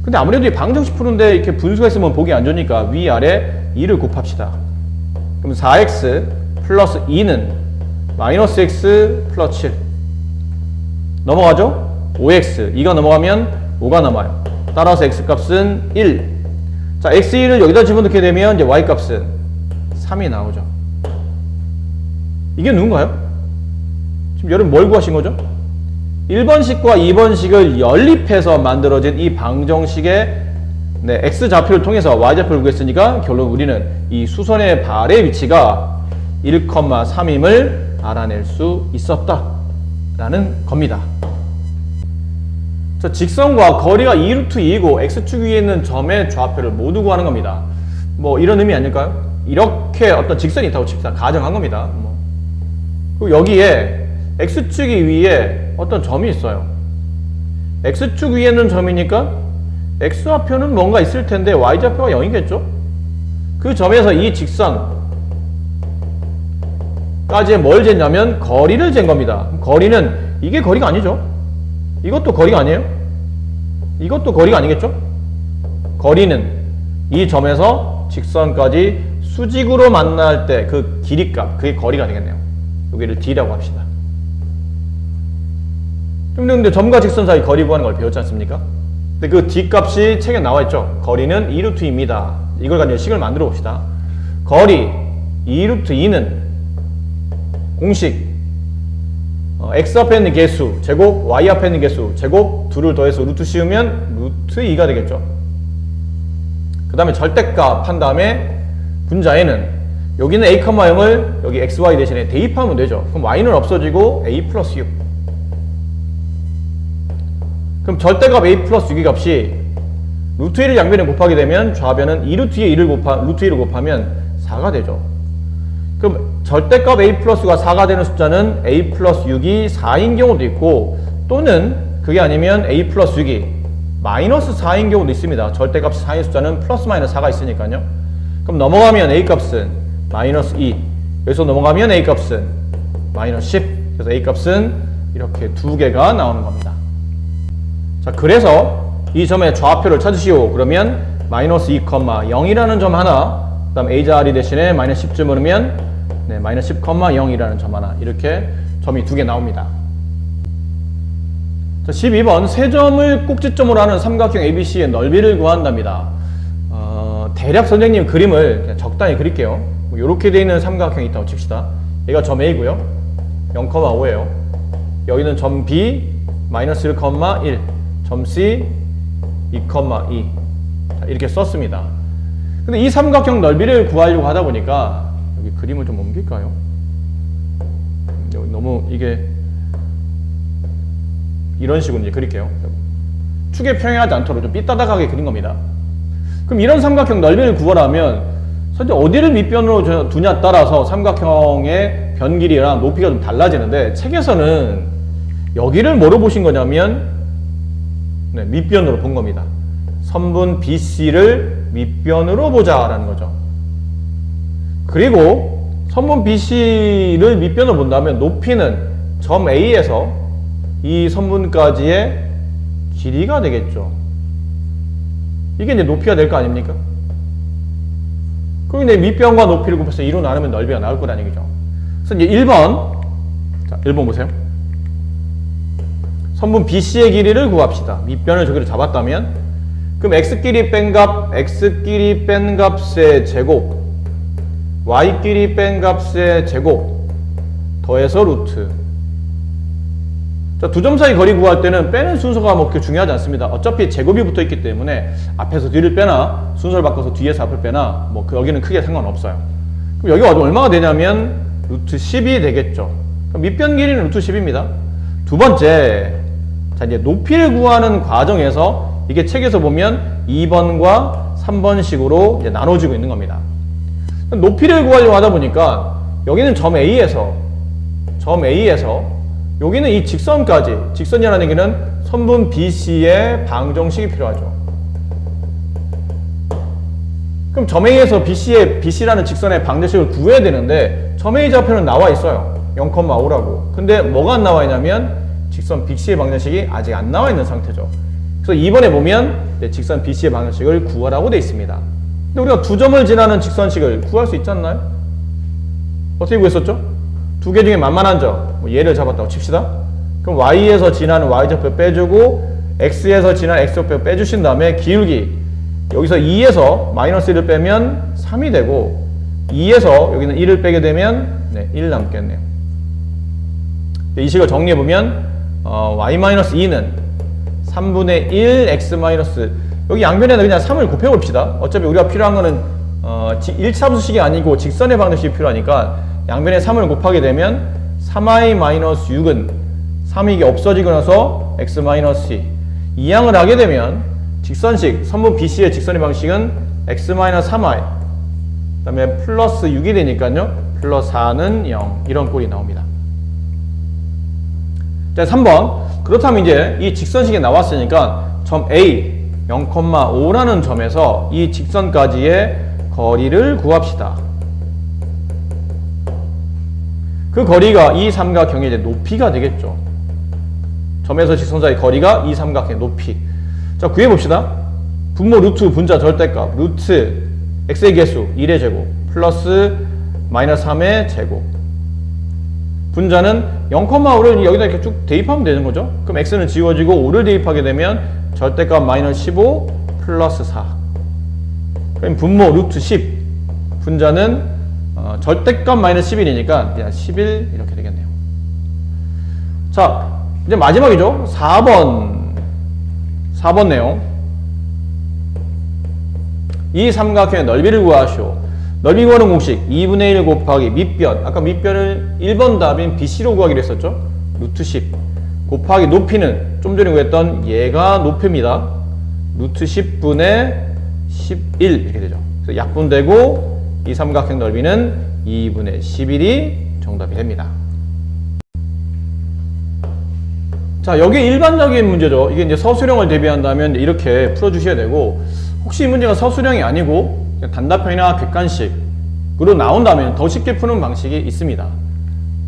근데 아무래도 이 방정식 푸는데 이렇게 분수가 있으면 보기 안 좋으니까 위아래 2를 곱합시다. 그럼 4x 플러스 2는 마이너스 x 플러스 7 넘어가죠? 5x 2가 넘어가면 5가 남아요. 따라서 x 값은 1. 자, x1을 여기다 집어넣게 되면 이제 y 값은 3이 나오죠. 이게 누군가요? 지금 여러분 뭘 구하신 거죠? 1번식과 2번식을 연립해서 만들어진 이 방정식의 x좌표를 통해서 y좌표를 구했으니까 결론 우리는 이 수선의 발의 위치가 1,3임을 알아낼 수 있었다 라는 겁니다. 자, 직선과 거리가 2루트 2이고 x축 위에 있는 점의 좌표를 모두 구하는 겁니다. 뭐 이런 의미 아닐까요? 이렇게 어떤 직선이 있다고 칩시다. 가정한 겁니다. 그리고 여기에 x축이 위에 어떤 점이 있어요. x축 위에 있는 점이니까 x좌표는 뭔가 있을 텐데 y좌표가 0이겠죠? 그 점에서 이 직선까지 뭘 쟀냐면 거리를 잰 겁니다. 거리는 이게 거리가 아니죠? 이것도 거리가 아니에요? 이것도 거리가 아니겠죠? 거리는 이 점에서 직선까지 수직으로 만날 때 그 길이값, 그게 거리가 되겠네요. 여기를 d라고 합시다. 근데 점과 직선 사이 거리 구하는 걸 배웠지 않습니까? 근데 그 d 값이 책에 나와 있죠. 거리는 2루트입니다. 이걸 가지고 식을 만들어 봅시다. 거리 2루트 2는 공식 x 앞에 있는 개수 제곱 y 앞에 있는 개수 제곱 둘을 더해서 루트 씌우면 루트 2가 되겠죠. 그 다음에 절대값 한 다음에 분자에는 여기는 a, 0을 여기 xy 대신에 대입하면 되죠. 그럼 y는 없어지고 a 플러스 6. 그럼 절대값 a 플러스 6의 값이 루트 1을 양변에 곱하게 되면 좌변은 2루트에 1을 루트 1을 곱하면 4가 되죠. 그럼 절대값 a 플러스가 4가 되는 숫자는 a 플러스 6이 4인 경우도 있고 또는 그게 아니면 a 플러스 6이 마이너스 4인 경우도 있습니다. 절대값이 4인 숫자는 플러스 마이너스 4가 있으니까요. 그럼 넘어가면 a 값은 마이너스 2 여기서 넘어가면 a 값은 마이너스 10 그래서 a 값은 이렇게 두 개가 나오는 겁니다. 자, 그래서 이 점의 좌표를 찾으시오. 그러면 마이너스 2,0이라는 점 하나 그 다음 a 자리 대신에 마이너스 10점 넣으면 마이너스 10,0이라는 점 하나 이렇게 점이 두 개 나옵니다. 자, 12번 세 점을 꼭지점으로 하는 삼각형 ABC의 넓이를 구한답니다. 대략 선생님 그림을 그냥 적당히 그릴게요. 이렇게 되어 있는 삼각형이 있다고 칩시다. 얘가 점 A고요. 0,5예요. 여기는 점 B 마이너스 1,1 점 C 2,2 이렇게 썼습니다. 근데 이 삼각형 넓이를 구하려고 하다 보니까 여기 그림을 좀 옮길까요? 여기 너무 이게 이런 식으로 이제 그릴게요. 축에 평행하지 않도록 좀 삐딱하게 그린 겁니다. 그럼 이런 삼각형 넓이를 구하려면 선생님 어디를 밑변으로 두냐에 따라서 삼각형의 변 길이랑 높이가 좀 달라지는데 책에서는 여기를 뭐로 보신 거냐면 밑변으로 본 겁니다. 선분 BC를 밑변으로 보자라는 거죠. 그리고 선분 BC를 밑변으로 본다면 높이는 점 A에서 이 선분까지의 길이가 되겠죠. 이게 이제 높이가 될 거 아닙니까? 그럼 이제 밑변과 높이를 곱해서 2로 나누면 넓이가 나올 거라는 얘기죠. 그래서 이제 1번, 자, 1번 보세요. 선분 BC의 길이를 구합시다. 밑변을 저기로 잡았다면 그럼 x끼리 뺀 값의 제곱 y끼리 뺀 값의 제곱 더해서 루트. 자, 두 점 사이 거리 구할 때는 빼는 순서가 뭐 그렇게 중요하지 않습니다. 어차피 제곱이 붙어 있기 때문에 앞에서 뒤를 빼나 순서를 바꿔서 뒤에서 앞을 빼나 뭐 여기는 크게 상관없어요. 그럼 여기가 얼마가 되냐면 루트 10이 되겠죠. 그럼 밑변 길이는 루트 10입니다. 두 번째, 자 이제 높이를 구하는 과정에서 이게 책에서 보면 2번과 3번식으로 이제 나눠지고 있는 겁니다. 높이를 구하려고 하다 보니까 여기는 점 A에서 여기는 이 직선까지, 직선이라는 얘기는 선분 BC의 방정식이 필요하죠. 그럼 점 A에서 BC라는 직선의 방정식을 구해야 되는데 점 A 좌표는 나와 있어요. 0,5라고. 근데 뭐가 안 나와 있냐면 직선 BC의 방정식이 아직 안 나와 있는 상태죠. 그래서 2번에 보면 직선 BC의 방정식을 구하라고 되어 있습니다. 근데 우리가 두 점을 지나는 직선식을 구할 수 있지 않나요? 어떻게 구했었죠? 두 개 중에 만만한 점, 뭐 얘를 잡았다고 칩시다. 그럼 y에서 지나는 y좌표 빼주고 x에서 지나는 x좌표 빼주신 다음에 기울기 여기서 2에서 마이너스 1을 빼면 3이 되고 2에서 여기는 1을 빼게 되면 1 남겠네요. 이 식을 정리해보면 y-2는 3분의 1 x- 여기 양변에는 그냥 3을 곱해봅시다. 어차피 우리가 필요한 거는 1차함수식이 아니고 직선의 방정식이 필요하니까 양변에 3을 곱하게 되면 3i-6은 3이 이게 없어지고 나서 x-2 이 양을 하게 되면 직선식 선분 BC의 직선의 방식은 x-3i 그 다음에 플러스 6이 되니까요 플러스 4는 0 이런 꼴이 나옵니다. 자 3번 그렇다면 이제 이 직선식이 나왔으니까 점 A 0,5라는 점에서 이 직선까지의 거리를 구합시다. 그 거리가 이 삼각형의 이제 높이가 되겠죠. 점에서 직선 사이 거리가 이 삼각형의 높이. 자, 구해봅시다. 분모 루트 분자 절대값 루트 x의 개수 1의 제곱 플러스 마이너스 3의 제곱 분자는 0,5를 여기다 이렇게 쭉 대입하면 되는 거죠. 그럼 x는 지워지고 5를 대입하게 되면 절대값 마이너스 15 플러스 4 그럼 분모 루트 10 분자는 절대값 마이너스 11이니까 그냥 11 이렇게 되겠네요. 자 이제 마지막이죠. 4번 내용 이 삼각형의 넓이를 구하시오. 넓이 구하는 공식 2분의 1 곱하기 밑변 아까 밑변을 1번 답인 BC로 구하기로 했었죠. 루트 10 곱하기 높이는 좀 전에 구했던 얘가 높이입니다. 루트 10분의 11 이렇게 되죠. 그래서 약분되고 이 삼각형 넓이는 2분의 11이 정답이 됩니다. 자, 여기 일반적인 문제죠. 이게 이제 서술형을 대비한다면 이렇게 풀어주셔야 되고, 혹시 이 문제가 서술형이 아니고 단답형이나 객관식으로 나온다면 더 쉽게 푸는 방식이 있습니다.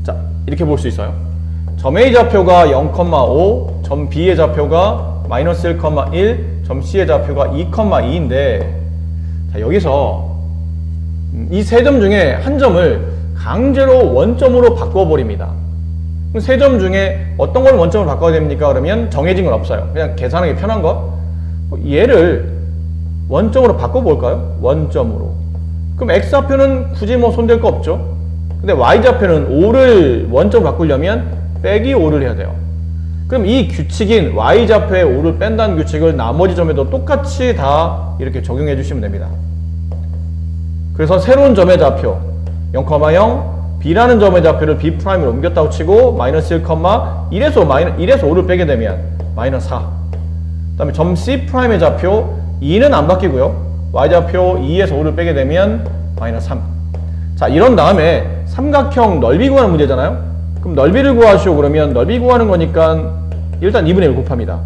자, 이렇게 볼 수 있어요. 점 A 좌표가 0,5, 점 B의 좌표가 마이너스 1,1, 점 C의 좌표가 2,2인데, 자, 여기서 이 세 점 중에 한 점을 강제로 원점으로 바꿔버립니다. 세 점 중에 어떤 걸 원점으로 바꿔야 됩니까? 그러면 정해진 건 없어요. 그냥 계산하기 편한 거. 얘를 원점으로 바꿔볼까요? 원점으로. 그럼 X좌표는 굳이 뭐 손댈 거 없죠? 근데 Y좌표는 5를 원점으로 바꾸려면 빼기 5를 해야 돼요. 그럼 이 규칙인 Y좌표에 5를 뺀다는 규칙을 나머지 점에도 똑같이 다 이렇게 적용해 주시면 됩니다. 그래서 새로운 점의 좌표 0,0 B라는 점의 좌표를 B'으로 옮겼다고 치고 마이너스 1,1에서 5를 빼게 되면 마이너스 4. 그 다음에 점 C'의 좌표 2는 안 바뀌고요. Y좌표 2에서 5를 빼게 되면 마이너스 3. 자, 이런 다음에 삼각형 넓이 구하는 문제잖아요. 그럼 넓이를 구하시오. 그러면 넓이 구하는 거니까 일단 2분의 1 곱합니다.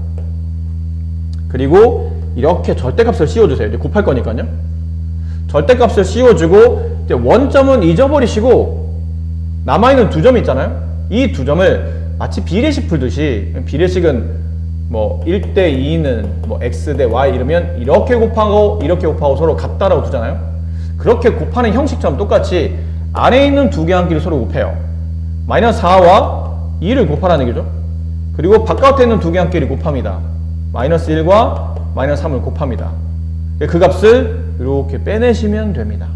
그리고 이렇게 절대값을 씌워주세요. 이제 곱할 거니까요. 절대값을 씌워주고 이제 원점은 잊어버리시고 남아있는 두 점 있잖아요. 이 두 점을 마치 비례식 풀듯이, 비례식은 뭐 1대 2는 뭐 x 대 y 이러면 이렇게 곱하고 이렇게 곱하고 서로 같다라고 두잖아요. 그렇게 곱하는 형식처럼 똑같이 안에 있는 두 개 한 끼를 서로 곱해요. 마이너스 4와 2를 곱하라는 얘기죠. 그리고 바깥에 있는 두 개 함끼리 곱합니다. 마이너스 1과 마이너스 3을 곱합니다. 그 값을 이렇게 빼내시면 됩니다.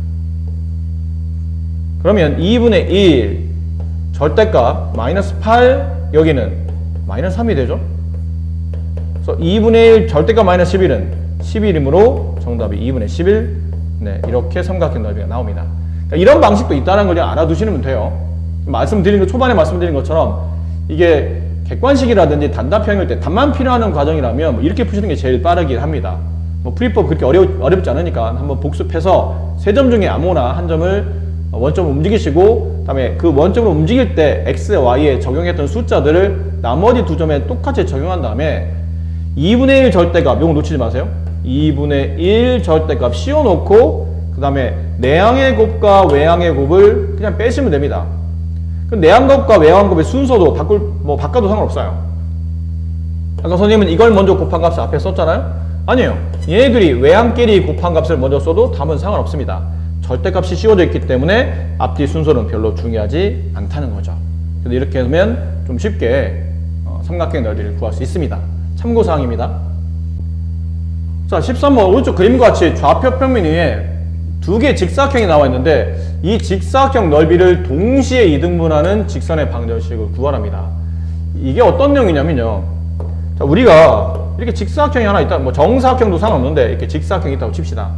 그러면 2분의 1 절대값 마이너스 8, 여기는 마이너스 3이 되죠. 그래서 2분의 1 절대값 마이너스 11은 11이므로 정답이 2분의 11. 네, 이렇게 삼각형 넓이가 나옵니다. 그러니까 이런 방식도 있다는 걸 그냥 알아두시면 돼요. 초반에 말씀드린 것처럼 이게 객관식이라든지 단답형일 때 답만 필요한 과정이라면 뭐 이렇게 푸시는 게 제일 빠르긴 합니다. 뭐 풀이법 그렇게 어렵지 않으니까 한번 복습해서 세 점 중에 아무나 한 점을 원점으로 움직이시고, 그다음에 그 원점으로 움직일 때 x, y에 적용했던 숫자들을 나머지 두 점에 똑같이 적용한 다음에 2분의 1 절대값, 이거 놓치지 마세요. 2분의 1 절대값 씌워놓고 그 다음에 내항의 곱과 외항의 곱을 그냥 빼시면 됩니다. 그럼 내항곱과 외항곱의 순서도 바꿔도 상관없어요. 아까 선생님은 이걸 먼저 곱한 값을 앞에 썼잖아요? 아니에요. 얘네들이 외항끼리 곱한 값을 먼저 써도 답은 상관없습니다. 절대값이 씌워져 있기 때문에 앞뒤 순서는 별로 중요하지 않다는 거죠. 그래서 이렇게 하면 좀 쉽게 삼각형 넓이를 구할 수 있습니다. 참고사항입니다. 자, 13번 오른쪽 그림과 같이 좌표 평면 위에 두 개의 직사각형이 나와 있는데 이 직사각형 넓이를 동시에 이등분하는 직선의 방정식을 구하랍니다. 이게 어떤 내용이냐면요. 자, 우리가 이렇게 직사각형이 하나 있다, 뭐 정사각형도 상관없는데 이렇게 직사각형이 있다고 칩시다.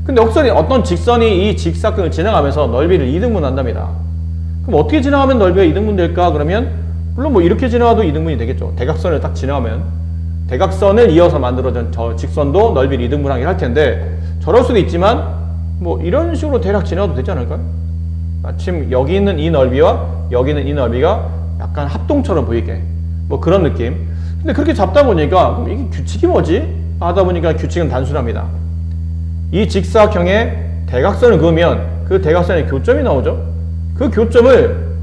근데 어떤 직선이 이 직사각형을 지나가면서 넓이를 이등분한답니다. 그럼 어떻게 지나가면 넓이가 이등분될까? 그러면 물론 뭐 이렇게 지나가도 이등분이 되겠죠. 대각선을 딱 지나가면 대각선을 이어서 만들어진 저 직선도 넓이를 이등분하게 할 텐데, 저럴 수도 있지만 뭐 이런 식으로 대략 지나가도 되지 않을까요? 마침 여기 있는 이 넓이와 여기 있는 이 넓이가 약간 합동처럼 보이게, 뭐 그런 느낌. 근데 그렇게 잡다 보니까 그럼 이게 규칙이 뭐지? 하다 보니까 규칙은 단순합니다. 이 직사각형에 대각선을 그으면 그 대각선의 교점이 나오죠. 그 교점을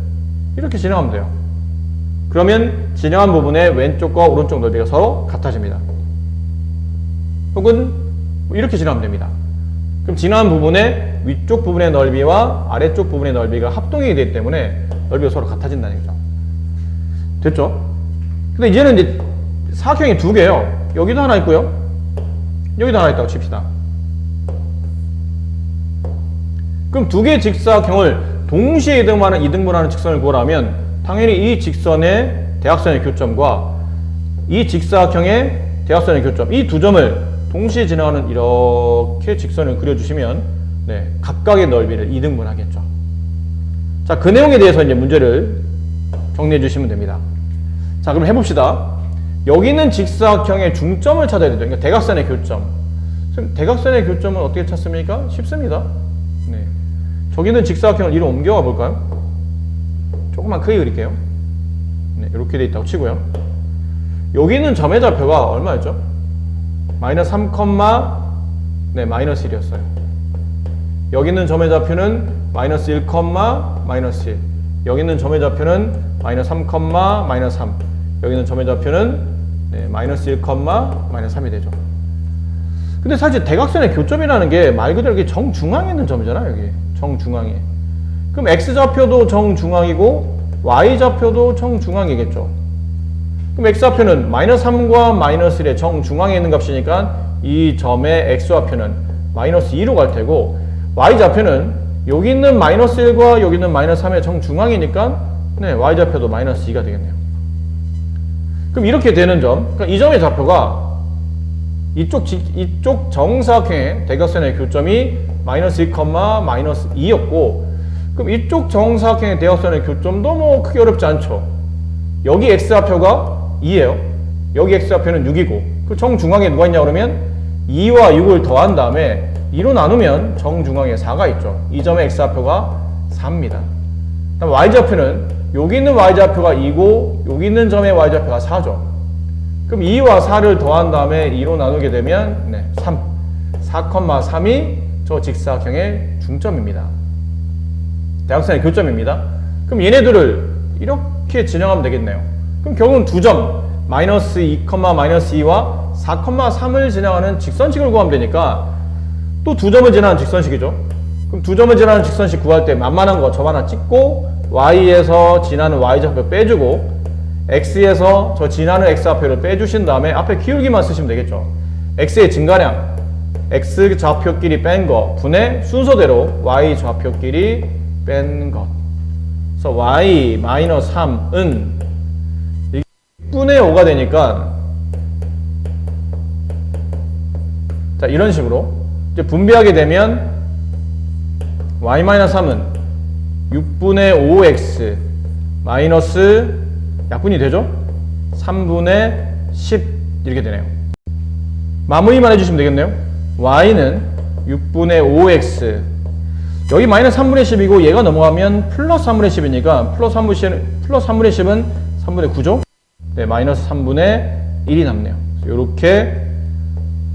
이렇게 지나가면 돼요. 그러면 지나간 부분의 왼쪽과 오른쪽 넓이가 서로 같아집니다. 혹은 이렇게 지나가면 됩니다. 그럼 지나간 부분의 위쪽 부분의 넓이와 아래쪽 부분의 넓이가 합동이 되기 때문에 넓이가 서로 같아진다는 거죠. 됐죠? 근데 이제는 이제 사각형이 두 개예요. 여기도 하나 있고요. 여기도 하나 있다고 칩시다. 그럼 두 개의 직사각형을 동시에 이등분하는 직선을 구하라면 당연히 이 직선의 대각선의 교점과 이 직사각형의 대각선의 교점, 이 두 점을 동시에 지나가는 이렇게 직선을 그려주시면 각각의 넓이를 이등분하겠죠. 자, 그 내용에 대해서 이제 문제를 정리해 주시면 됩니다. 자, 그럼 해봅시다. 여기 있는 직사각형의 중점을 찾아야 되죠. 그러니까 대각선의 교점. 대각선의 교점은 어떻게 찾습니까? 쉽습니다. 저기 있는 직사각형을 이로 옮겨가 볼까요? 조금만 크게 그릴게요. 이렇게 돼 있다고 치고요. 여기 있는 점의 좌표가 얼마였죠? 마이너스 3, 마이너스 1이었어요. 여기 있는 점의 좌표는 마이너스 1, 마이너스 1. 여기 있는 점의 좌표는 마이너스 3, 마이너스 3. 여기 있는 점의 좌표는 마이너스 1, 마이너스 3이 되죠. 근데 사실 대각선의 교점이라는 게 말 그대로 이렇게 정중앙에 있는 점이잖아요. 여기 정중앙에. 그럼 x좌표도 정중앙이고 y좌표도 정중앙이겠죠. 그럼 x좌표는 마이너스 3과 마이너스 1의 정중앙에 있는 값이니까 이 점의 x좌표는 마이너스 2로 갈 테고, y좌표는 여기 있는 마이너스 1과 여기 있는 마이너스 3의 정중앙이니까 y좌표도 마이너스 2가 되겠네요. 그럼 이렇게 되는 점, 그러니까 이 점의 좌표가 이쪽 정사각형의 대각선의 교점이 마이너스 2, 마이너스 2였고, 그럼 이쪽 정사각형의 대각선의 교점도 뭐 크게 어렵지 않죠. 여기 x좌표가 2예요. 여기 x좌표는 6이고, 그 정중앙에 누가 있냐 그러면 2와 6을 더한 다음에 2로 나누면 정중앙에 4가 있죠. 이 점의 x좌표가 4입니다. 그다음 y좌표는 여기 있는 y좌표가 2고 여기 있는 점의 y좌표가 4죠. 그럼 2와 4를 더한 다음에 2로 나누게 되면 3. 4,3이 저 직사각형의 중점입니다. 대각선의 교점입니다. 그럼 얘네들을 이렇게 진행하면 되겠네요. 그럼 결국은 두 점, 마이너스 2, 마이너스 2와 4,3을 지나가는 직선식을 구하면 되니까 또 두 점을 지나는 직선식이죠. 그럼 두 점을 지나는 직선식 구할 때 만만한 거 점 하나 찍고 y에서 지나는 y좌표 빼주고 x에서 저 지나는 x좌표를 빼주신 다음에 앞에 기울기만 쓰시면 되겠죠. x의 증가량, x 좌표끼리 뺀 거 분의 순서대로 y 좌표끼리 뺀 것. 그래서 y-3은 6분의 5가 되니까 자 이런 식으로 이제 분배하게 되면 y-3은 6분의 5x 마이너스 약분이 되죠? 3분의 10 이렇게 되네요. 마무리만 해주시면 되겠네요. y는 6분의 5x 여기 마이너스 3분의 10이고 얘가 넘어가면 플러스 3분의 10이니까 플러스 3분의 10은 3분의 9죠? 네, 마이너스 3분의 1이 남네요. 이렇게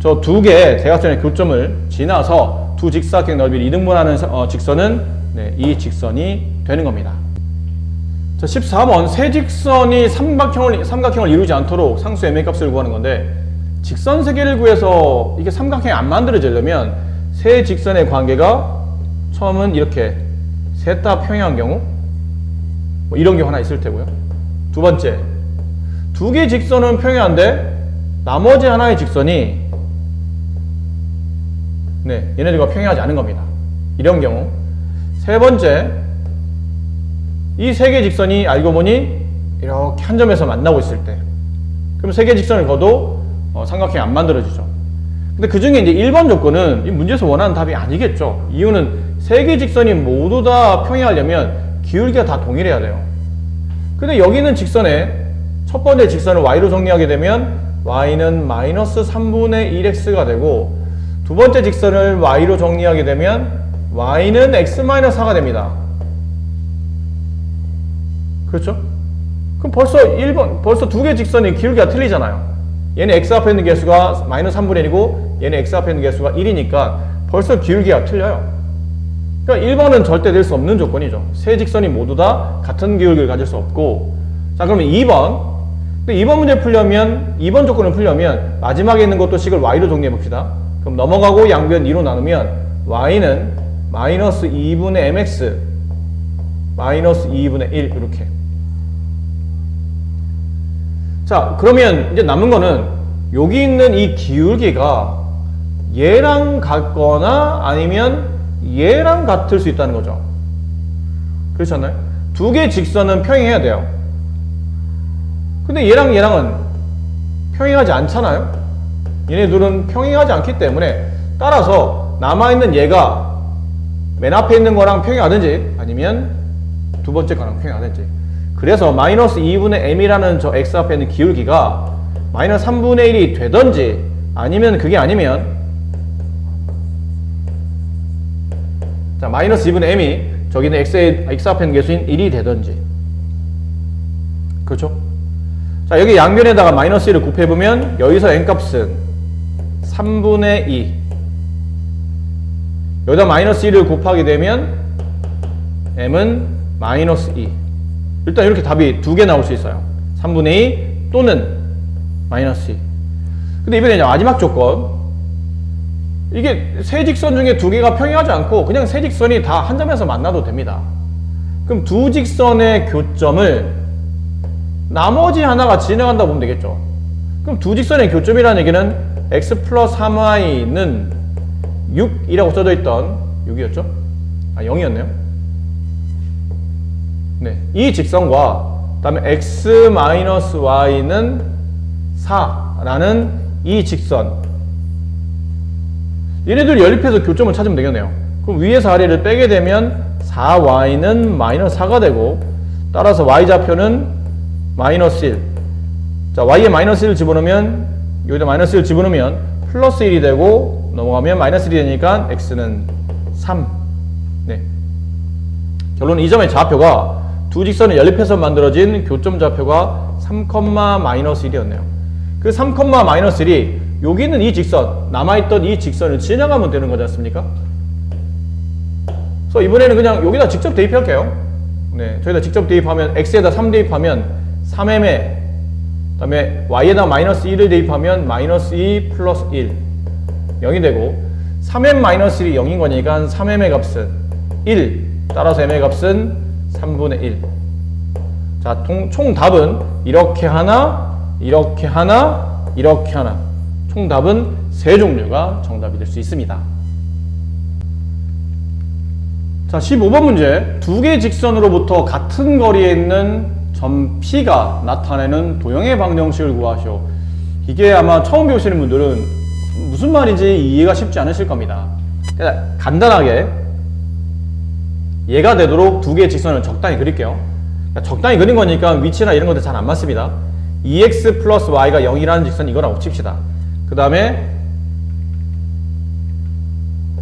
저 두 개의 대각선의 교점을 지나서 두 직사각형 넓이를 이등분하는 직선은 네, 이 직선이 되는 겁니다. 자, 14번 세 직선이 삼각형을 이루지 않도록 상수 m의 값을 구하는 건데 직선 세 개를 구해서 이게 삼각형이 안 만들어지려면 세 직선의 관계가 처음은 이렇게 셋 다 평행한 경우 뭐 이런 경우 하나 있을 테고요. 두 번째 두 개의 직선은 평행한데 나머지 하나의 직선이 네, 얘네들과 평행하지 않은 겁니다. 이런 경우. 세 번째, 이 세 개의 직선이 알고 보니 이렇게 한 점에서 만나고 있을 때 그럼 세 개의 직선을 그어도 삼각형이 안 만들어지죠. 근데 그 중에 이제 1번 조건은 이 문제에서 원하는 답이 아니겠죠. 이유는 세 개의 직선이 모두 다 평행하려면 기울기가 다 동일해야 돼요. 근데 여기 있는 직선에 첫 번째 직선을 y로 정리하게 되면 y는 마이너스 3분의 1x가 되고 두 번째 직선을 y로 정리하게 되면 y는 x-4가 됩니다. 그렇죠? 그럼 벌써 두 개의 직선이 기울기가 틀리잖아요. 얘는 x 앞에 있는 개수가 마이너스 3분의 1이고 얘는 x 앞에 있는 개수가 1이니까 벌써 기울기가 틀려요. 그러니까 1번은 절대 될 수 없는 조건이죠. 세 직선이 모두 다 같은 기울기를 가질 수 없고 자 그러면 2번 근데 2번 문제 풀려면 2번 조건을 풀려면 마지막에 있는 것도 식을 y로 정리해 봅시다. 그럼 넘어가고 양변 2로 나누면 y는 마이너스 2분의 mx 마이너스 2분의 1 이렇게. 자 그러면 이제 남은 거는 여기 있는 이 기울기가 얘랑 같거나 아니면 얘랑 같을 수 있다는 거죠. 그렇지 않나요? 두 개의 직선은 평행해야 돼요. 근데 얘랑은 평행하지 않잖아요. 얘네 둘은 평행하지 않기 때문에 따라서 남아있는 얘가 맨 앞에 있는 거랑 평행하든지 아니면 두 번째 거랑 평행하든지 그래서 마이너스 2분의 m이라는 저 x 앞에 있는 기울기가 마이너스 3분의 1이 되든지 아니면 그게 아니면 자 마이너스 2분의 m이 저기 있는 x 앞에 있는 개수인 1이 되든지 그렇죠? 자 여기 양변에다가 마이너스 1을 곱해보면 여기서 n값은 3분의 2 여기다 마이너스 1을 곱하게 되면 m은 마이너스 2 일단 이렇게 답이 두 개 나올 수 있어요. 3분의 2 또는 마이너스 2 근데 이번에 이제 마지막 조건 이게 세 직선 중에 두 개가 평행하지 않고 그냥 세 직선이 다 한 점에서 만나도 됩니다. 그럼 두 직선의 교점을 나머지 하나가 지나간다 보면 되겠죠. 그럼 두 직선의 교점이라는 얘기는 x 플러스 3y는 6이라고 써져 있던 6이었죠? 아 0이었네요. 네, 이 직선과 그다음에 x 마이너스 y는 4라는 이 직선 얘네들 연립해서 교점을 찾으면 되겠네요. 그럼 위에서 아래를 빼게 되면 4y는 마이너스 4가 되고 따라서 y좌표는 마이너스 1 자 y에 마이너스 1을 집어넣으면 여기다 마이너스 1을 집어넣으면 플러스 1이 되고 넘어가면 마이너스 1이 되니까 x는 3 네. 결론은 이 점의 좌표가 두 직선을 연립해서 만들어진 교점 좌표가 3, 마이너스 1이었네요. 그 3, 마이너스 1이 여기 있는 이 직선, 남아있던 이 직선을 지나가면 되는 거지 않습니까? 그래서 이번에는 그냥 여기다 직접 대입할게요. 네, 저기다 직접 대입하면 x에다 3 대입하면 3m에 그 다음에 y에다 마이너스 1을 대입하면 마이너스 2 플러스 1 0이 되고 3m 마이너스 1이 0인 거니까 3m의 값은 1 따라서 m의 값은 3분의 1. 자, 총 답은 이렇게 하나, 이렇게 하나, 이렇게 하나. 총 답은 세 종류가 정답이 될 수 있습니다. 자, 15번 문제. 두 개의 직선으로부터 같은 거리에 있는 점 P가 나타내는 도형의 방정식을 구하시오. 이게 아마 처음 배우시는 분들은 무슨 말인지 이해가 쉽지 않으실 겁니다. 간단하게 얘가 되도록 두 개의 직선을 적당히 그릴게요. 적당히 그린 거니까 위치나 이런 것들 잘 안 맞습니다. 2x 플러스 y가 0이라는 직선 이거라고 칩시다. 그 다음에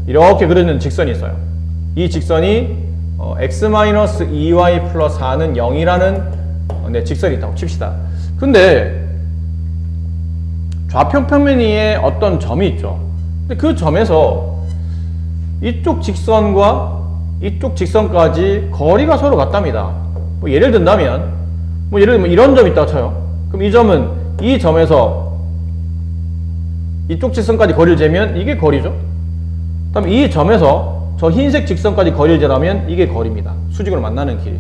이렇게 그리는 직선이 있어요. 이 직선이 x-2y 플러스 4는 0이라는 직선이 있다고 칩시다. 근데 좌표 평면 위에 어떤 점이 있죠. 근데 그 점에서 이쪽 직선과 이쪽 직선까지 거리가 서로 같답니다. 뭐 예를 든다면 예를 들면 이런 점이 있다고 쳐요. 그럼 이 점은 이 점에서 이쪽 직선까지 거리를 재면 이게 거리죠. 그다음 이 점에서 저 흰색 직선까지 거리를 재라면 이게 거리입니다. 수직으로 만나는 길.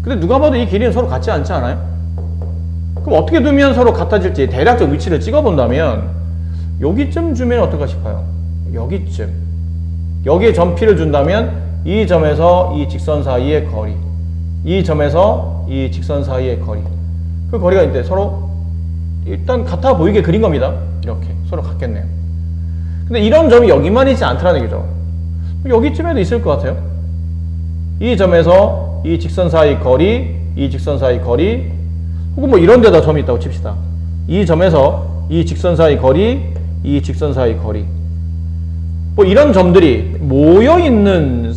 근데 누가 봐도 이 길이는 서로 같지 않지 않아요? 그럼 어떻게 두면 서로 같아질지 대략적 위치를 찍어본다면 여기쯤 주면 어떨까 싶어요. 여기쯤. 여기에 점 P를 준다면 이 점에서 이 직선 사이의 거리, 이 점에서 이 직선 사이의 거리, 그 거리가 이제 서로 일단 같아 보이게 그린 겁니다. 이렇게 서로 같겠네요. 근데 이런 점이 여기만 있지 않다는 얘기죠. 여기쯤에도 있을 것 같아요. 이 점에서 이 직선 사이 거리, 이 직선 사이 거리, 혹은 뭐 이런 데다 점이 있다고 칩시다. 이 점에서 이 직선 사이 거리, 이 직선 사이 거리. 뭐 이런 점들이 모여있는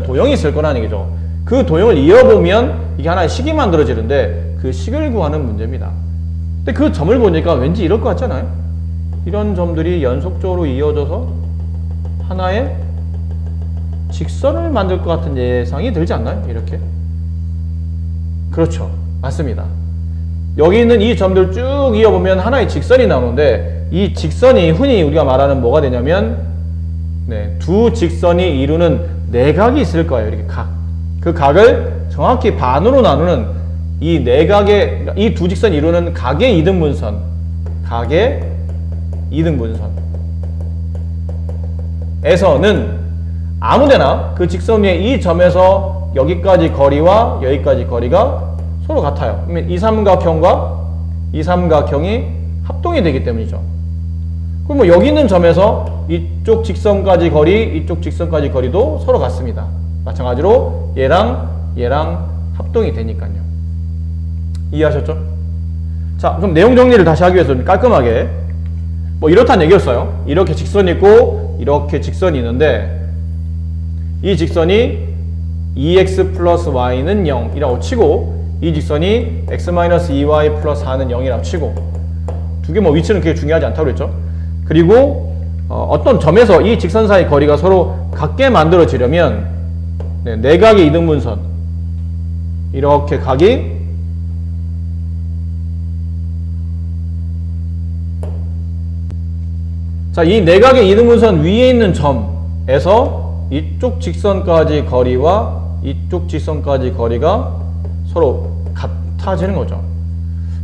도형이 있을 거라는 얘기죠. 그 도형을 이어보면 이게 하나의 식이 만들어지는데 그 식을 구하는 문제입니다. 근데 그 점을 보니까 왠지 이럴 것 같잖아요. 이런 점들이 연속적으로 이어져서 하나의 직선을 만들 것 같은 예상이 들지 않나요? 이렇게. 그렇죠. 맞습니다. 여기 있는 이 점들 쭉 이어보면 하나의 직선이 나오는데 이 직선이 흔히 우리가 말하는 뭐가 되냐면 두 직선이 이루는 내각이 있을 거예요. 이렇게 각. 그 각을 정확히 반으로 나누는 이 내각의 이 두 직선이 이루는 각의 이등분선. 각의 이등분선. 에서는 아무데나 그 직선 위에 이 점에서 여기까지 거리와 여기까지 거리가 서로 같아요. 그러면 이 삼각형과 이 삼각형이 합동이 되기 때문이죠. 그럼 뭐 여기 있는 점에서 이쪽 직선까지 거리, 이쪽 직선까지 거리도 서로 같습니다. 마찬가지로 얘랑 합동이 되니까요. 이해하셨죠? 자, 그럼 내용 정리를 다시 하기 위해서 좀 깔끔하게 뭐 이렇다는 얘기였어요. 이렇게 직선이 있고 이렇게 직선이 있는데 이 직선이 2x 플러스 y는 0이라고 치고 이 직선이 x-2y 플러스 4는 0이라고 치고 두 개 뭐 위치는 그렇게 중요하지 않다고 그랬죠. 그리고 어떤 점에서 이 직선 사이 거리가 서로 같게 만들어지려면 내각의 이등분선 이렇게 각이 자, 이 내각의 이등분선 위에 있는 점에서 이쪽 직선까지 거리와 이쪽 직선까지 거리가 서로 같아지는 거죠.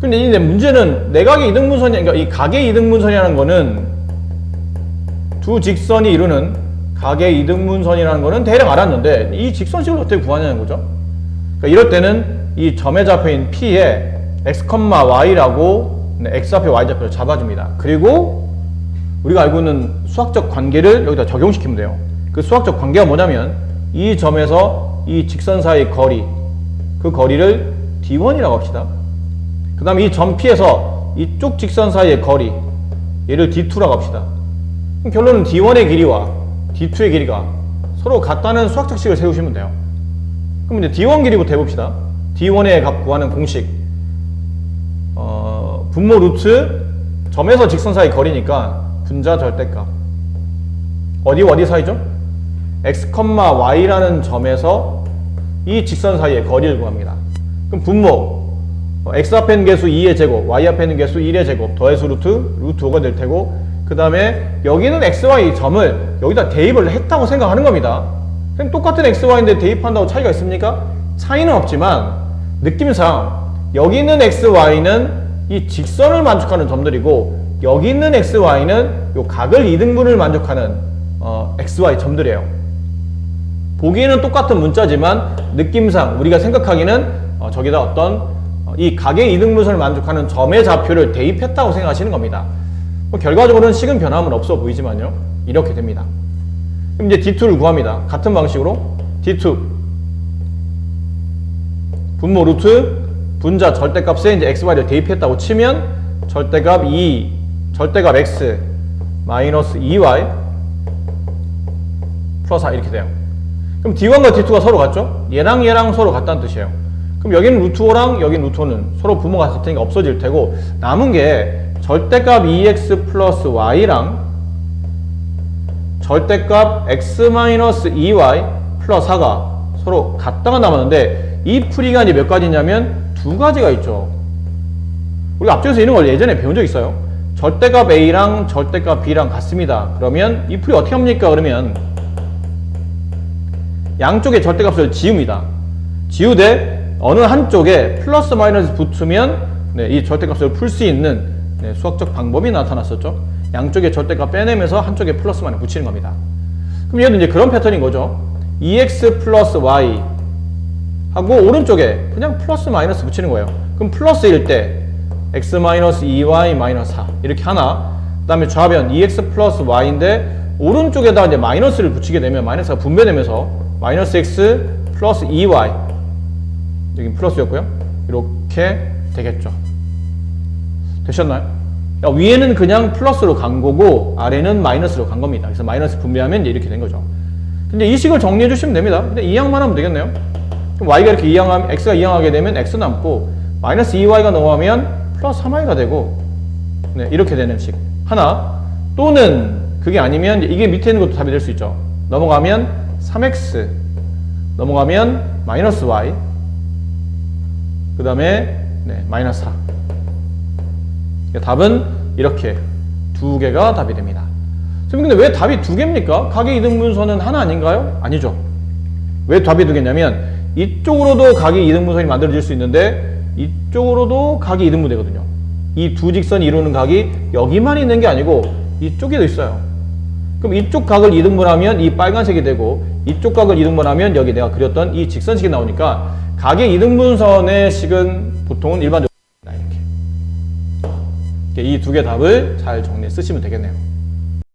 근데 이 문제는 내각의 이등분선이, 그러니까 이 각의 이등분선이라는 거는 두 직선이 이루는 각의 이등분선이라는 거는 대략 알았는데 이 직선식을 어떻게 구하냐는 거죠. 그러니까 이럴 때는 이 점의 좌표인 P에 x, y라고 x좌표, y좌표를 잡아줍니다. 그리고 우리가 알고 있는 수학적 관계를 여기다 적용시키면 돼요. 그 수학적 관계가 뭐냐면 이 점에서 이 직선 사이 거리, 그 거리를 D1이라고 합시다. 그 다음에 이 점 P에서 이쪽 직선 사이의 거리, 얘를 D2라고 합시다. 그럼 결론은 D1의 길이와 D2의 길이가 서로 같다는 수학적 식을 세우시면 돼요. 그럼 이제 D1 길이부터 해봅시다. D1의 값 구하는 공식. 분모 루트 점에서 직선 사이 거리니까 분자 절대값. 어디 사이죠? x, y라는 점에서 이 직선 사이의 거리를 구합니다. 그럼 분모 x 앞에 있는 개수 2의 제곱, y 앞에 있는 개수 1의 제곱, 더해서 루트 5가 될 테고, 그 다음에 여기는 x, y 점을 여기다 대입을 했다고 생각하는 겁니다. 그럼 똑같은 x, y인데 대입한다고 차이가 있습니까? 차이는 없지만 느낌상 여기 있는 XY는 이 직선을 만족하는 점들이고 여기 있는 XY는 요 각을 이등분을 만족하는 XY 점들이에요. 보기에는 똑같은 문자지만 느낌상 우리가 생각하기는 저기다 어떤 이 각의 이등분선을 만족하는 점의 좌표를 대입했다고 생각하시는 겁니다. 결과적으로는 식은 변함은 없어 보이지만요. 이렇게 됩니다. 그럼 이제 D2를 구합니다. 같은 방식으로 D2 분모 루트 분자 절대값에 이제 XY를 대입했다고 치면 절대값 2, 절대값 X 마이너스 2Y 플러스 4 이렇게 돼요. 그럼 D1과 D2가 서로 같죠? 얘랑 얘랑 서로 같다는 뜻이에요. 그럼 여기는 루트 5랑 여기는 루트 5는 서로 부모가 같으니까 없어질 테고 남은 게 절대값 2X 플러스 Y랑 절대값 X 마이너스 2Y 플러스 4가 서로 같다가 남았는데 이 풀이가 이제 몇 가지냐면 두 가지가 있죠. 우리가 앞쪽에서 이런 걸 예전에 배운 적 있어요. 절대값 A랑 절대값 B랑 같습니다. 그러면 이 풀이 어떻게 합니까? 그러면 양쪽의 절대값을 지웁니다. 지우되 어느 한쪽에 플러스 마이너스 붙으면 이 절대값을 풀 수 있는 수학적 방법이 나타났었죠. 양쪽의 절대값 빼내면서 한쪽에 플러스 마이너스 붙이는 겁니다. 그럼 얘도 이제 그런 패턴인 거죠. 2x 플러스 y 하고 오른쪽에 그냥 플러스 마이너스 붙이는 거예요. 그럼 플러스일 때 x 마이너스 2y 마이너스 4 이렇게 하나, 그 다음에 좌변 2x 플러스 y인데 오른쪽에다 이제 마이너스를 붙이게 되면 마이너스가 분배되면서 마이너스 x 플러스 2y 여긴 플러스였고요. 이렇게 되겠죠. 되셨나요? 위에는 그냥 플러스로 간 거고 아래는 마이너스로 간 겁니다. 그래서 마이너스 분배하면 이제 이렇게 된 거죠. 근데 이 식을 정리해 주시면 됩니다. 근데 이항만 하면 되겠네요. 그럼 y가 이렇게 이항하면 x가 이항하게 되면 x 남고 마이너스 2y가 넘어가면 플러스 3y가 되고 이렇게 되는 식 하나, 또는 그게 아니면 이게 밑에 있는 것도 답이 될 수 있죠. 넘어가면 3x 넘어가면 마이너스 y 그 다음에 마이너스 4. 답은 이렇게 두 개가 답이 됩니다. 선생님, 근데 왜 답이 두 개입니까? 각의 이등분선은 하나 아닌가요? 아니죠. 왜 답이 두 개냐면 이쪽으로도 각의 이등분선이 만들어질 수 있는데 이쪽으로도 각이 이등분되거든요. 이 두 직선이 이루는 각이 여기만 있는 게 아니고 이쪽에도 있어요. 그럼 이쪽 각을 이등분하면 이 빨간색이 되고 이쪽 각을 이등분하면 여기 내가 그렸던 이 직선식이 나오니까 각의 이등분선의 식은 보통은 일반적으로 이렇게 이 두 개 답을 잘 정리해 쓰시면 되겠네요.